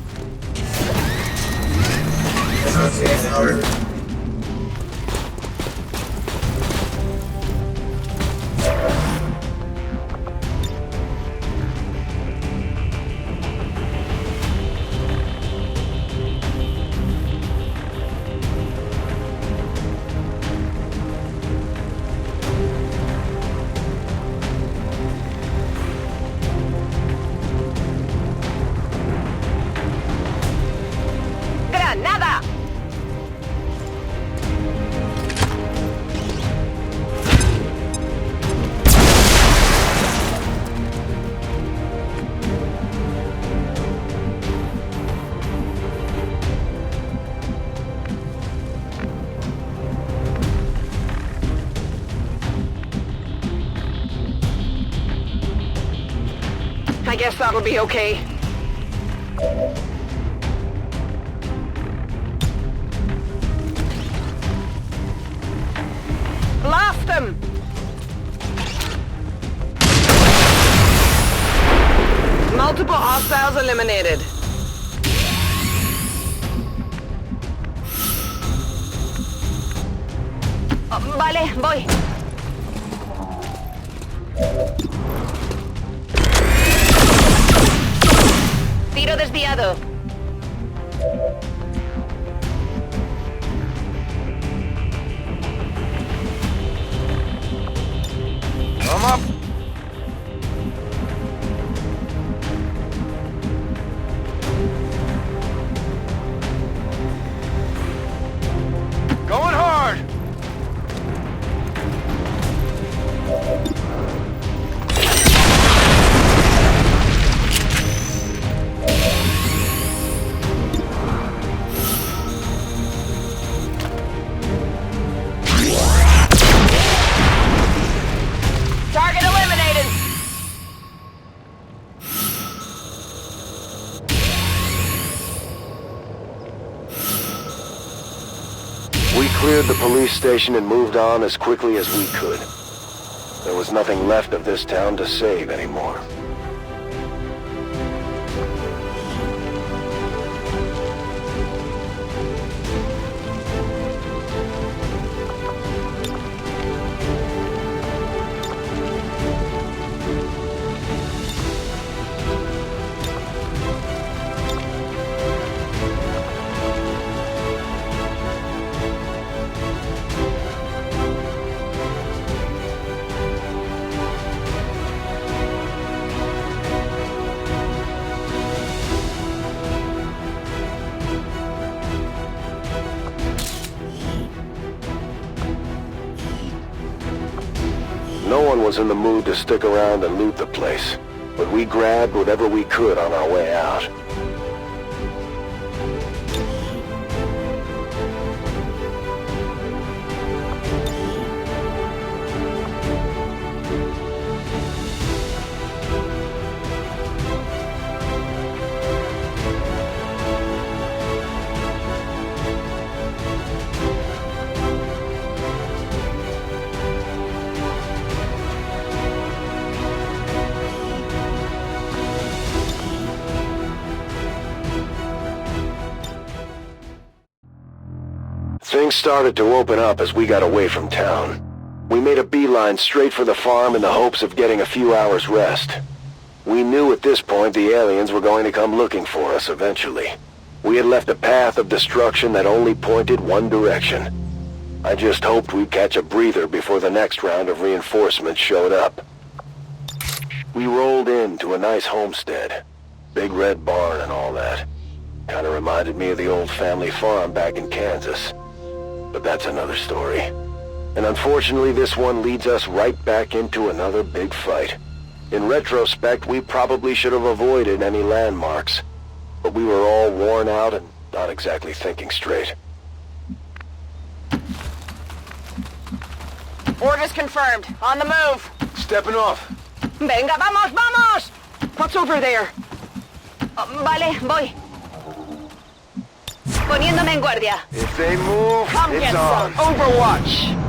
¡Granada! I guess that'll be okay. Blast them! Multiple hostiles eliminated. Oh, vale, voy. Tiro desviado. I'm up. Going hard. Target eliminated. We cleared the police station and moved on as quickly as we could. There was nothing left of this town to save anymore. No one was in the mood to stick around and loot the place, but we grabbed whatever we could on our way out. Things started to open up as we got away from town. We made a beeline straight for the farm in the hopes of getting a few hours rest. We knew at this point the aliens were going to come looking for us eventually. We had left a path of destruction that only pointed one direction. I just hoped we'd catch a breather before the next round of reinforcements showed up. We rolled into a nice homestead. Big red barn and all that. Kinda reminded me of the old family farm back in Kansas. But that's another story. And unfortunately, this one leads us right back into another big fight. In retrospect, we probably should have avoided any landmarks. But we were all worn out and not exactly thinking straight. Orders confirmed. On the move. Stepping off. Venga, vamos, vamos! What's over there? Vale, voy. Poniéndome en guardia. If they move, Come it's get on. some Overwatch.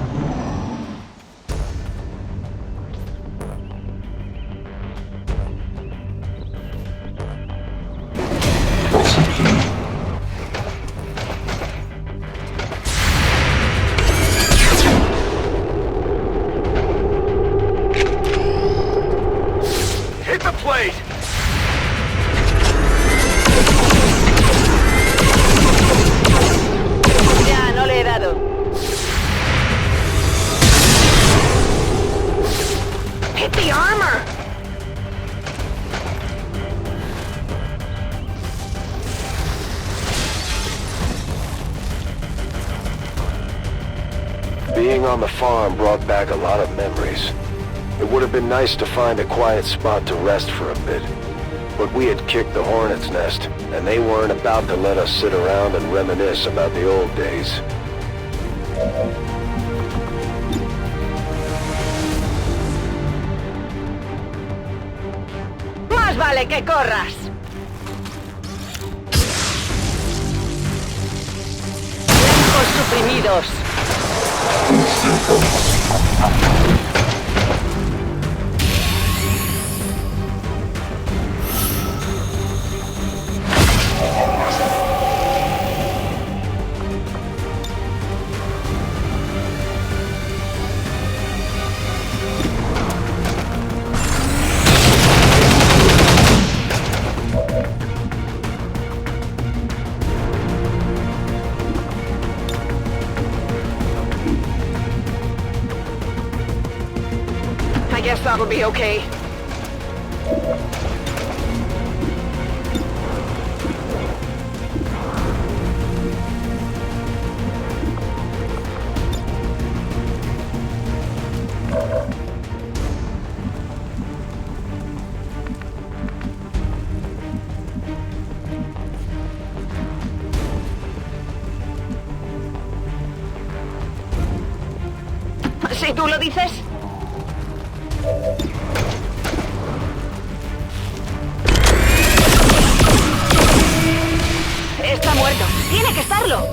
Hit the plate! Ya, no le he dado. Hit the armor! Being on the farm brought back a lot of memories. It would have been nice to find a quiet spot to rest for a bit. But we had kicked the hornet's nest, and they weren't about to let us sit around and reminisce about the old days. Más vale que corras. Blancos suprimidos. I guess that'll be okay. Si tú lo dices. Está muerto. Tiene que estarlo.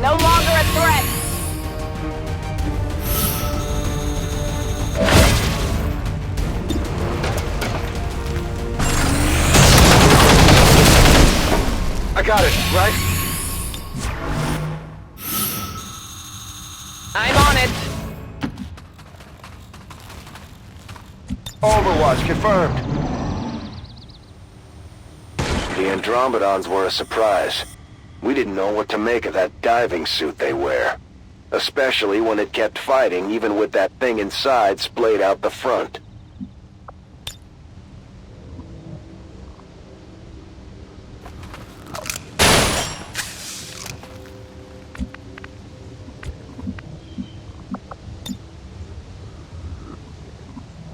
No longer a threat. I got it, right? I'm on it. Overwatch confirmed. The Andromedons were a surprise. We didn't know what to make of that diving suit they wear. Especially when it kept fighting even with that thing inside splayed out the front.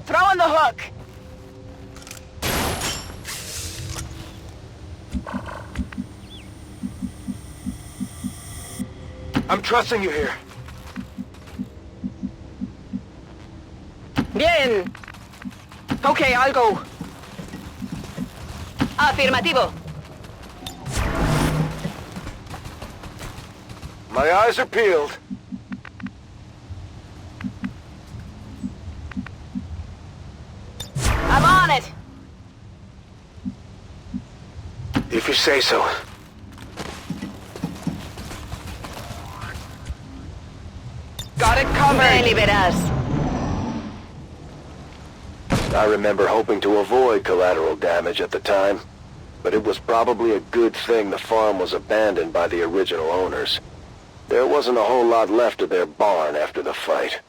Throwing the hook. I'm trusting you here. Bien. Okay, I'll go. Afirmativo. My eyes are peeled. I'm on it. If you say so. Got it covered. Ven y verás. I remember hoping to avoid collateral damage at the time, but it was probably a good thing the farm was abandoned by the original owners. There wasn't a whole lot left of their barn after the fight.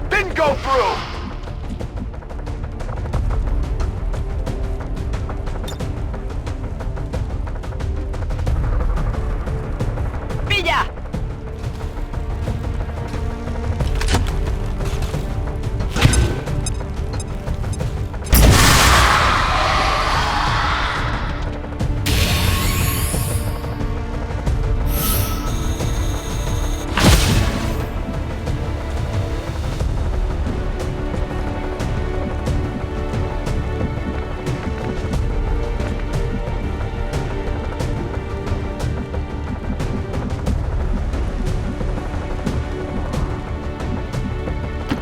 Didn't go through! ¡Pilla!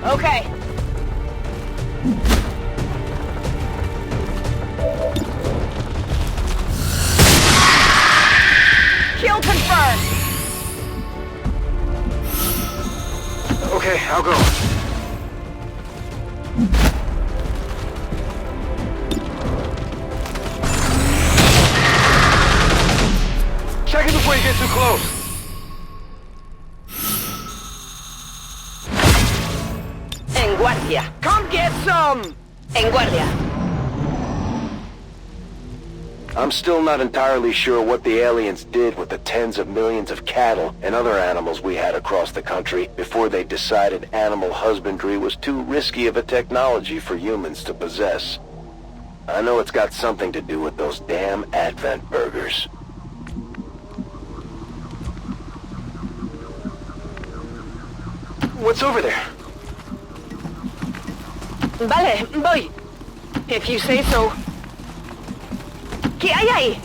Okay. Kill confirmed. Okay, I'll go. Check it before you get too close. En guardia. Come get some! En guardia. I'm still not entirely sure what the aliens did with the tens of millions of cattle and other animals we had across the country before they decided animal husbandry was too risky of a technology for humans to possess. I know it's got something to do with those damn Advent burgers. What's over there? Vale, voy. If you say so. ¿Qué hay ahí?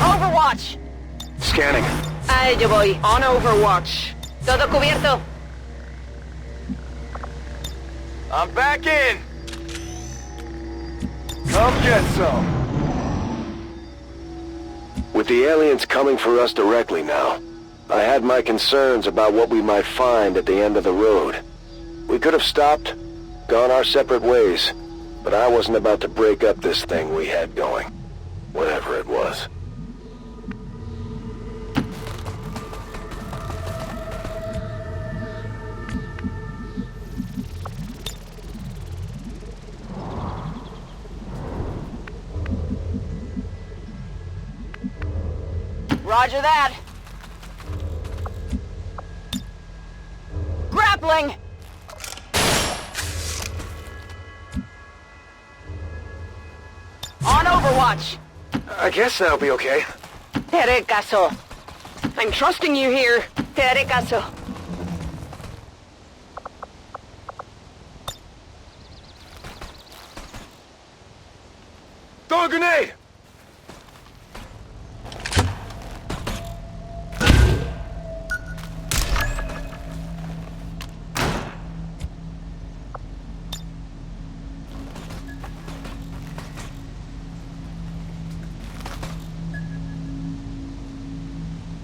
Overwatch. Scanning. A ello voy. On Overwatch. Todo cubierto. I'm back in! Come get some! With the aliens coming for us directly now, I had my concerns about what we might find at the end of the road. We could have stopped, gone our separate ways, but I wasn't about to break up this thing we had going. Whatever it was. Roger that. Grappling! On Overwatch! I guess that'll be okay. Te haré caso. I'm trusting you here. Te haré caso. Throw a grenade!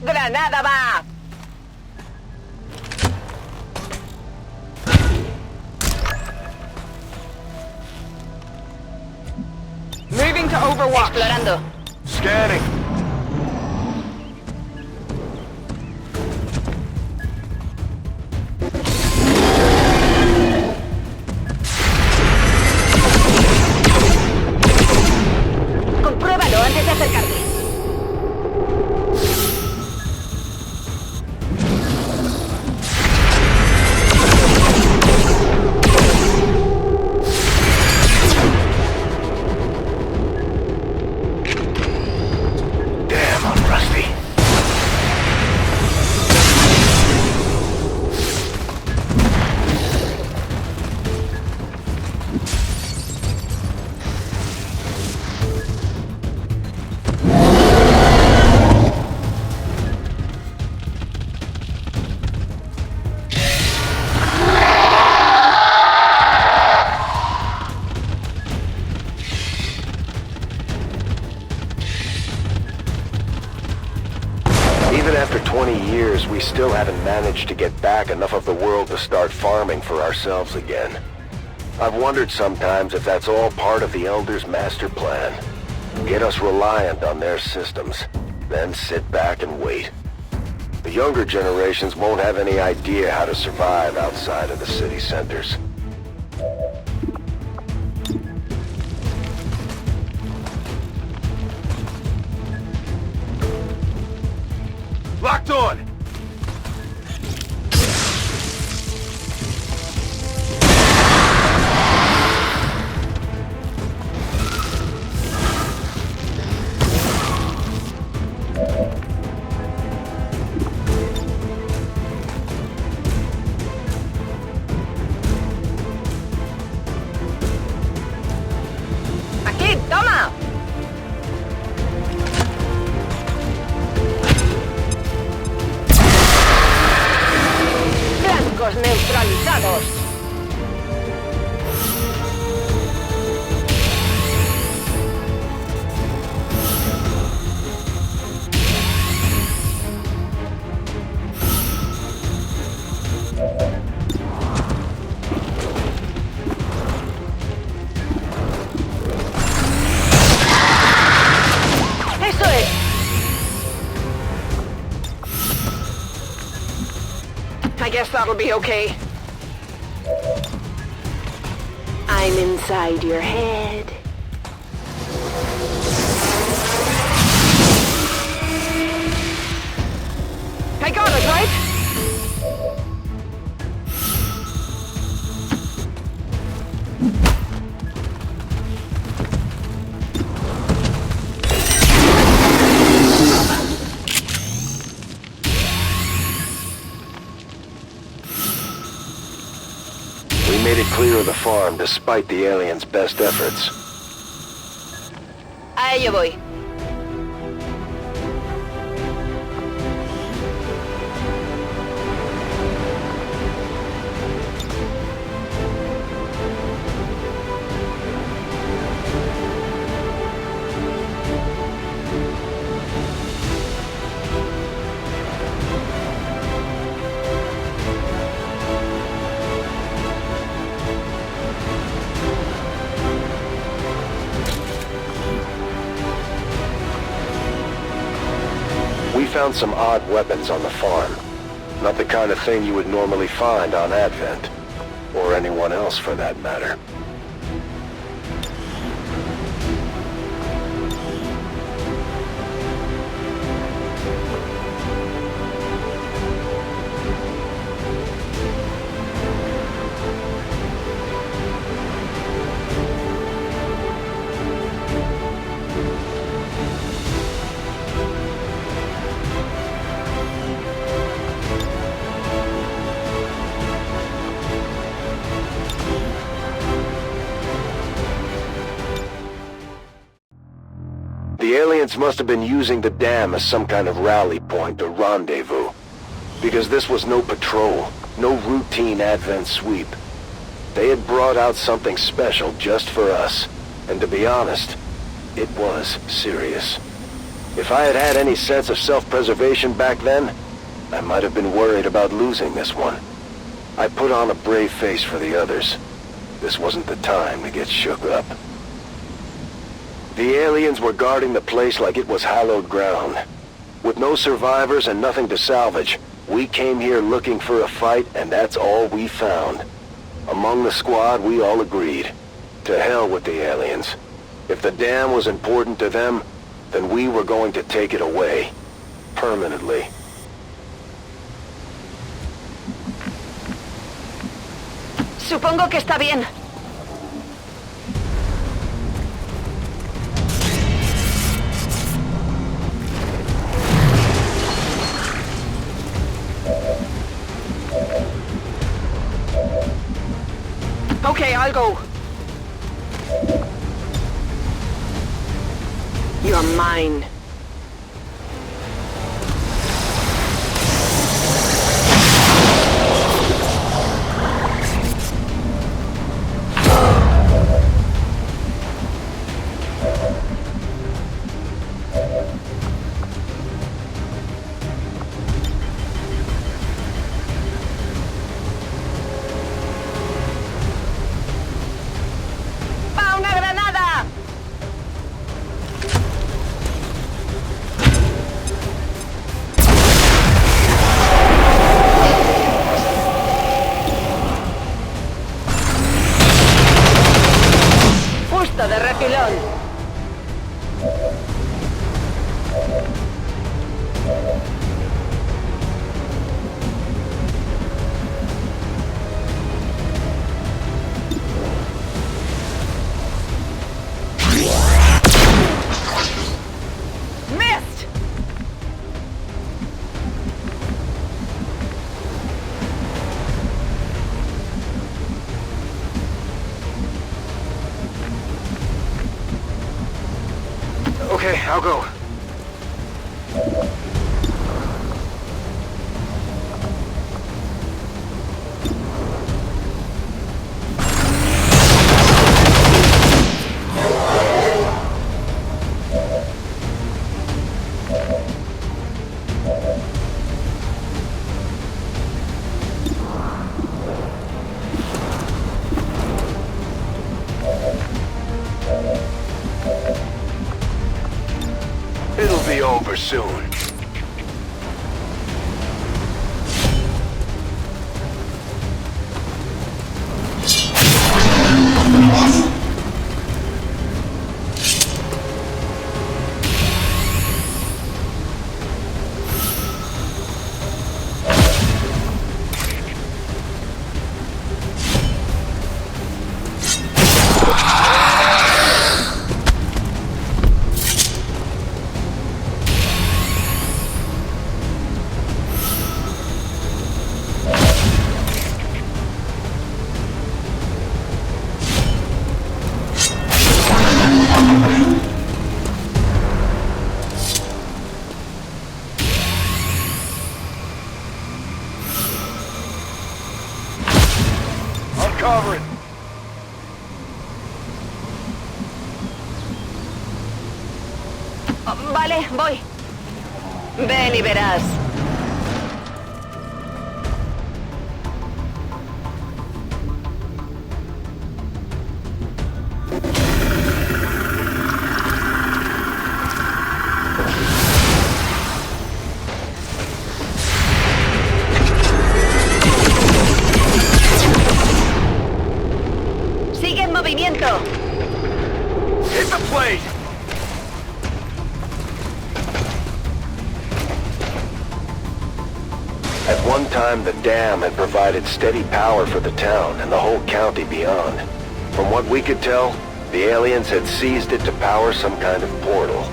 Granada va! Moving to Overwatch. Explorando. Scanning. Compruébalo antes de acercarte. years, we still haven't managed to get back enough of the world to start farming for ourselves again. I've wondered sometimes if that's all part of the Elders' master plan. Get us reliant on their systems, then sit back and wait. The younger generations won't have any idea how to survive outside of the city centers. Locked on! ¡Aquí, toma! ¡Blancos neutralizados! ¡Eso es! I guess that'll be okay. I'm inside your head. I got it, right? We made it clear of the farm despite the aliens' best efforts. A ello voy. We found some odd weapons on the farm. Not the kind of thing you would normally find on Advent. Or anyone else for that matter. The aliens must have been using the dam as some kind of rally point or rendezvous. Because this was no patrol, no routine Advent sweep. They had brought out something special just for us. And to be honest, it was serious. If I had had any sense of self-preservation back then, I might have been worried about losing this one. I put on a brave face for the others. This wasn't the time to get shook up. The aliens were guarding the place like it was hallowed ground. With no survivors and nothing to salvage, we came here looking for a fight, and that's all we found. Among the squad, we all agreed. To hell with the aliens. If the dam was important to them, then we were going to take it away. Permanently. Supongo que está bien. Okay, I'll go. You're mine. I'll go. It'll be over soon. Covering. Oh, vale, voy. Ven y verás. Sigue en movimiento. Hit the plate! At one time, the dam had provided steady power for the town and the whole county beyond. From what we could tell, the aliens had seized it to power some kind of portal.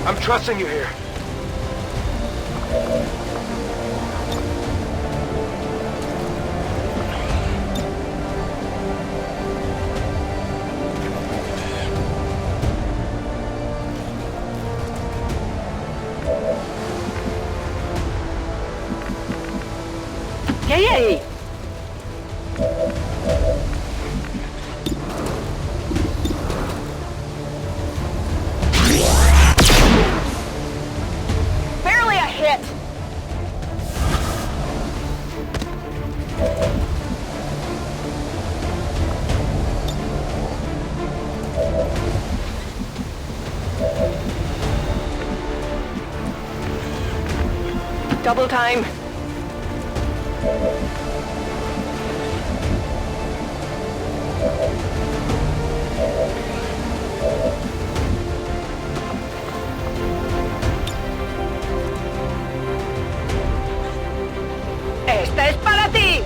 I'm trusting you here. ¿Qué hay ahí? Barely a hit. Double time. ¡Esta es para ti!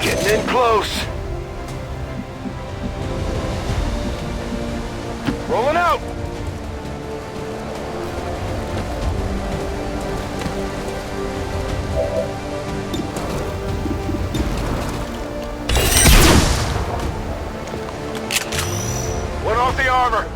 Getting in close. Rolling out. cover.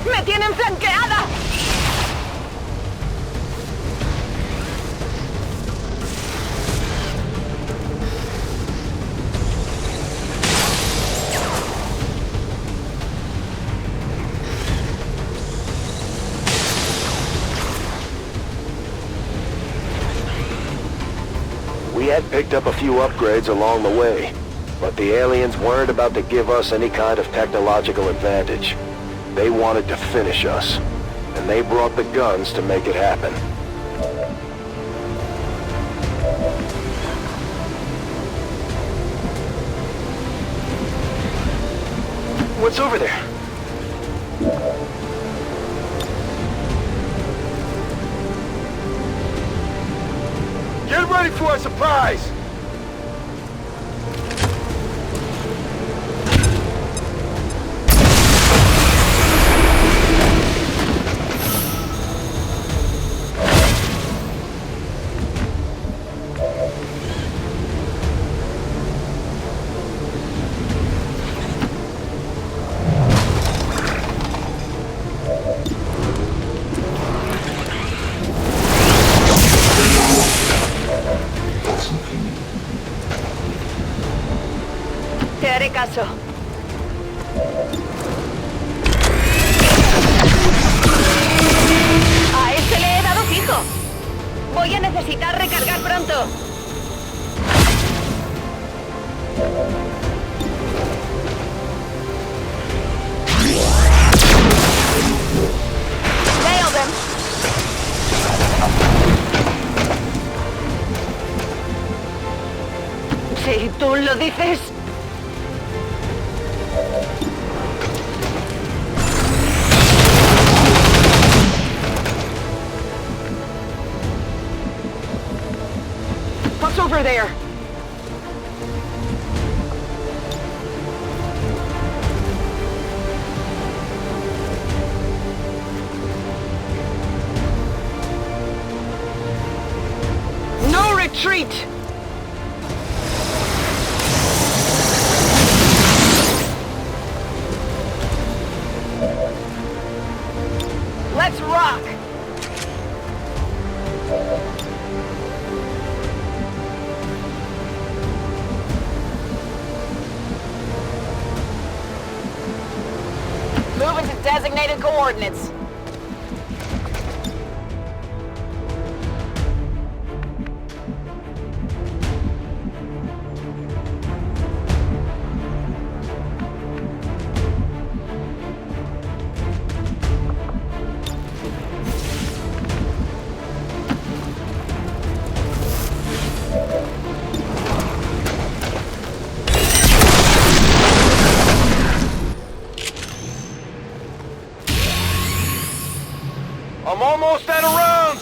¡Me tienen flanqueada! We had picked up a few upgrades along the way, but the aliens weren't about to give us any kind of technological advantage. They wanted to finish us, and they brought the guns to make it happen. What's over there? Get ready for a surprise! Te haré caso. A este le he dado fijo. Voy a necesitar recargar pronto. Nailed him. Si tú lo dices. What's over there? No retreat! Let's rock! Moving to designated coordinates. I'm almost out of rounds!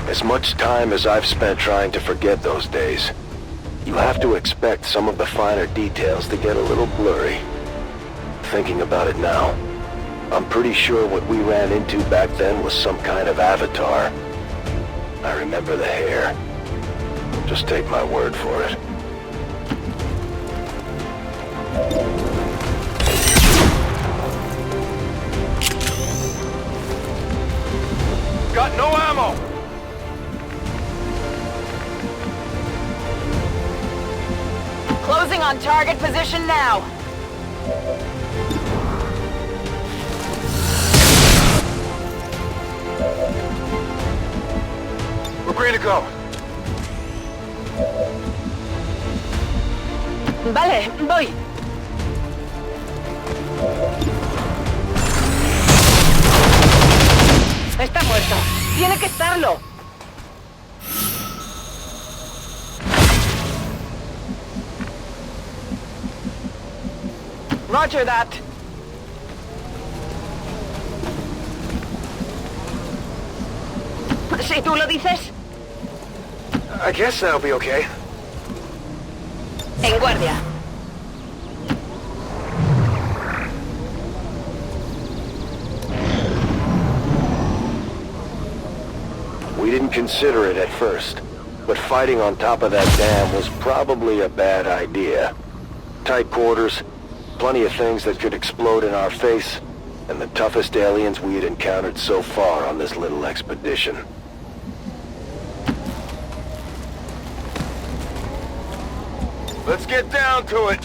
As much time as I've spent trying to forget those days, you have to expect some of the finer details to get a little blurry. Thinking about it now, I'm pretty sure what we ran into back then was some kind of avatar. I remember the hair. Just take my word for it. Closing on target position now. We're green to go. Vale, voy. Está muerto. Tiene que estarlo. Roger that. Si tú lo dices. I guess that'll be okay. En guardia. We didn't consider it at first, but fighting on top of that dam was probably a bad idea. Tight quarters, plenty of things that could explode in our face, and the toughest aliens we had encountered so far on this little expedition. Let's get down to it.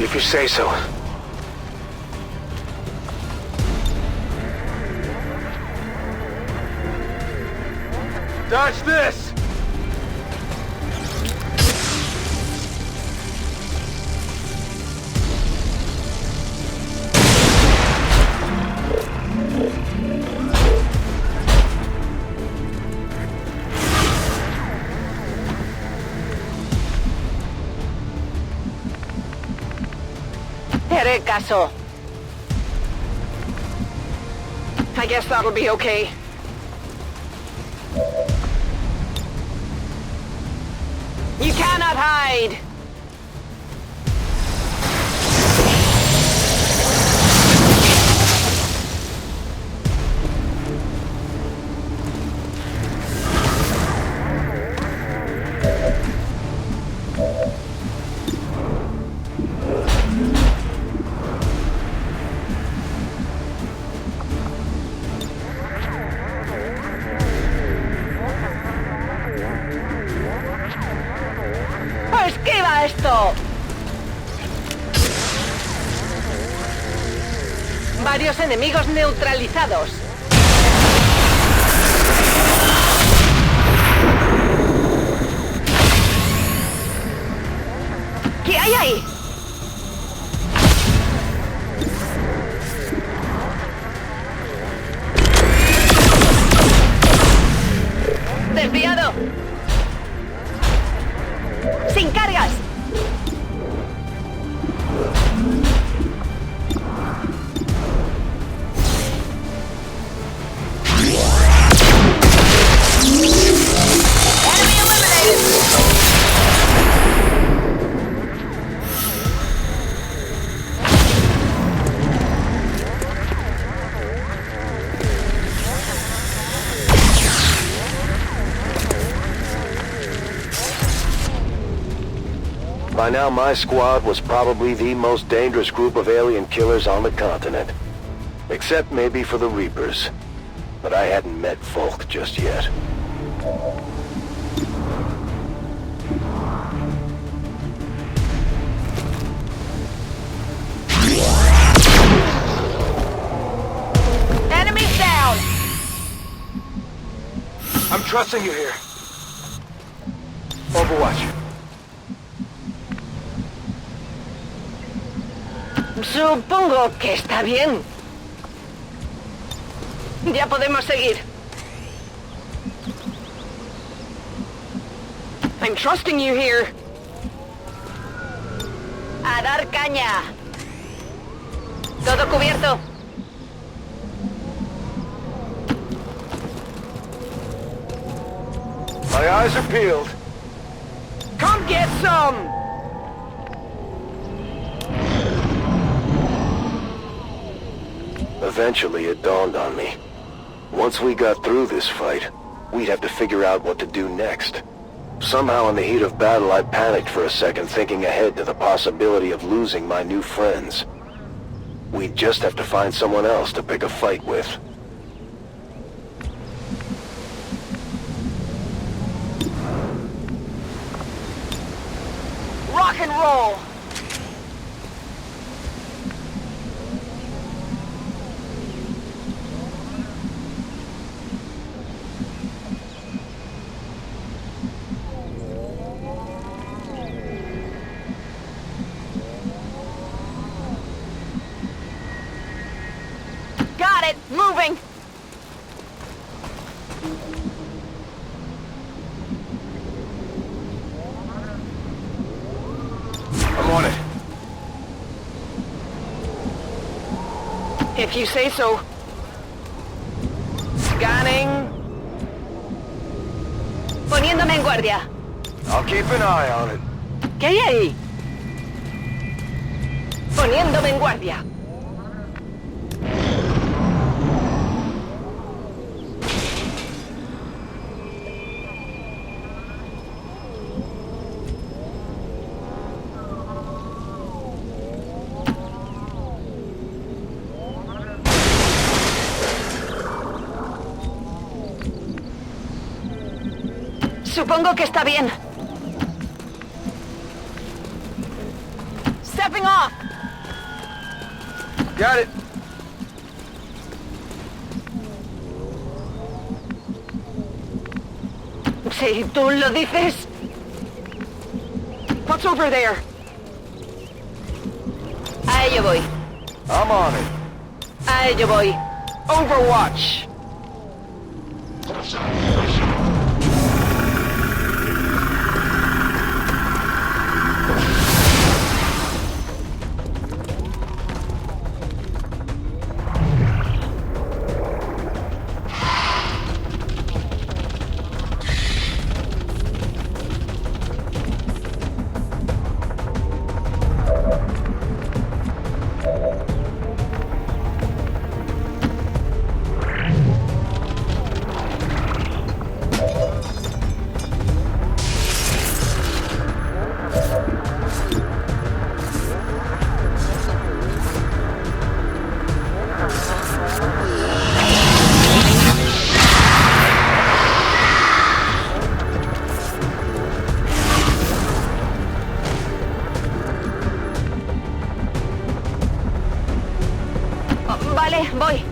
If you say so. Dodge this! Te haré caso. I guess that'll be okay. You cannot hide! ¡Esquiva esto! Varios enemigos neutralizados. ¿Qué hay ahí? Desviado. ¡Sin cargas! By now, my squad was probably the most dangerous group of alien killers on the continent. Except maybe for the Reapers. But I hadn't met Folk just yet. Enemies down! I'm trusting you here. Overwatch. Supongo que está bien. Ya podemos seguir. I'm trusting you here. A dar caña. Todo cubierto. My eyes are peeled. Come get some! Eventually, it dawned on me. Once we got through this fight, we'd have to figure out what to do next. Somehow in the heat of battle, I panicked for a second, thinking ahead to the possibility of losing my new friends. We'd just have to find someone else to pick a fight with. Rock and roll! Got it! Moving! I'm on it. If you say so. Scanning. Poniéndome en guardia. I'll keep an eye on it. ¿Qué hay ahí? Poniéndome en guardia. Supongo que está bien. Stepping off. Got it. Si tú lo dices. What's over there? A ello voy. I'm on it. A ello voy. Overwatch. Vale, voy.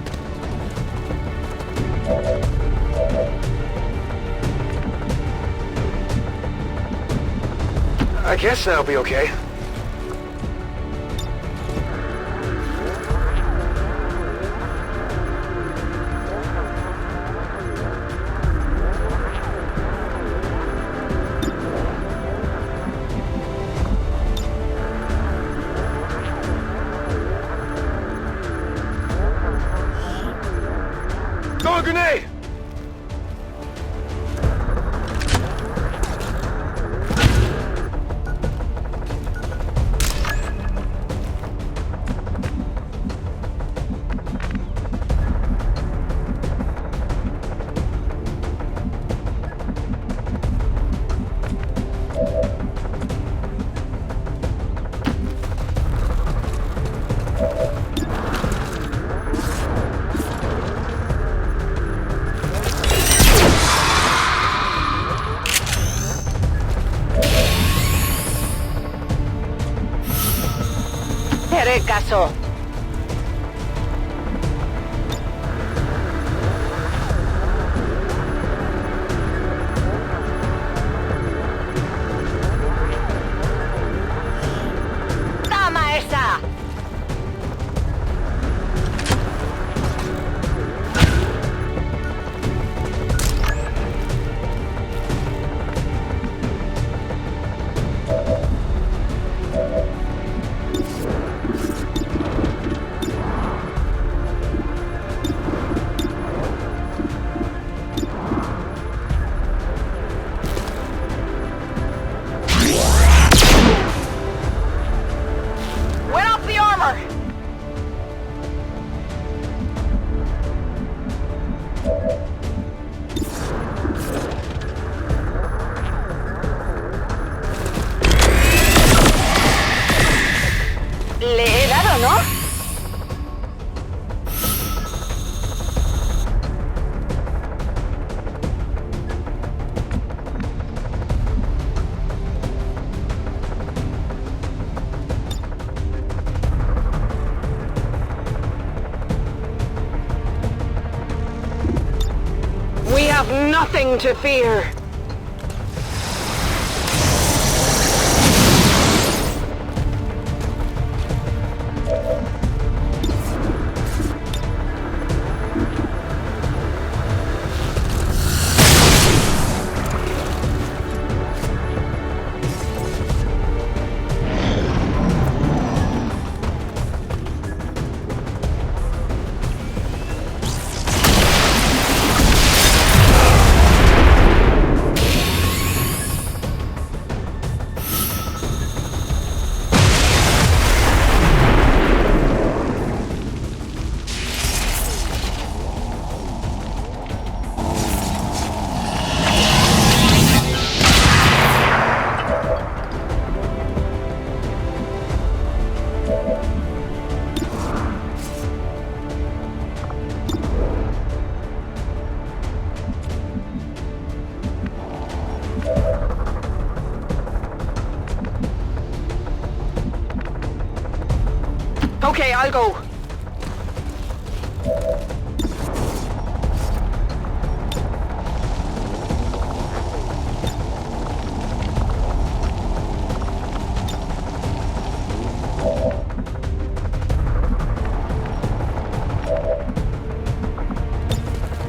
I guess that'll be okay. Throw a grenade! Te haré caso. ¡Toma esa! have nothing to fear. Okay, I'll go.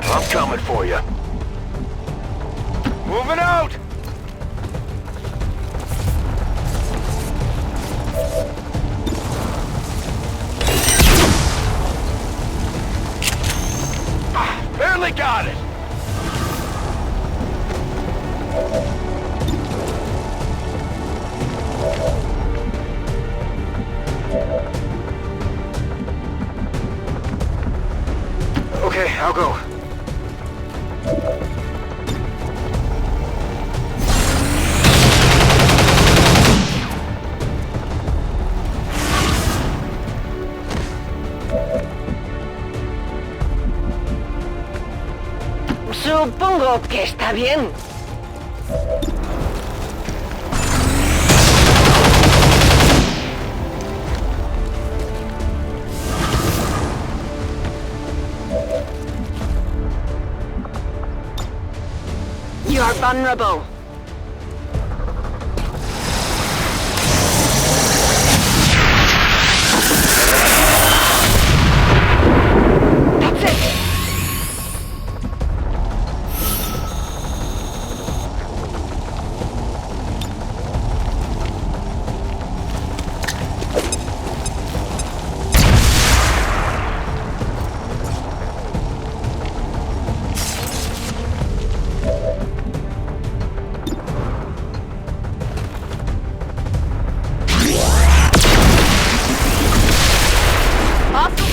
I'm coming for you. Moving out! Barely got it! Okay, I'll go. Supongo que está bien. You are vulnerable. That's it.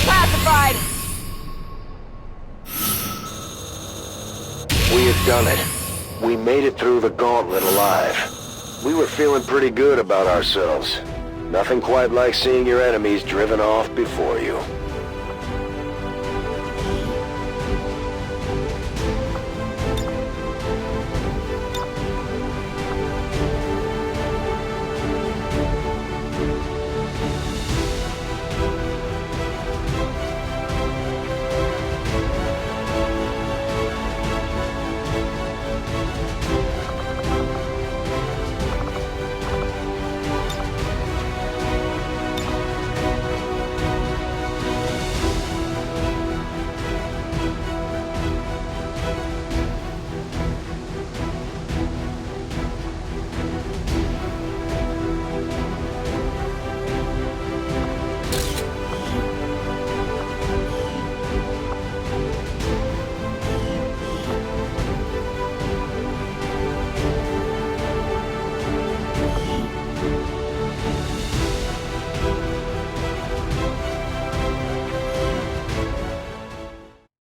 Classified. We had done it. We made it through the gauntlet alive. We were feeling pretty good about ourselves. Nothing quite like seeing your enemies driven off before you.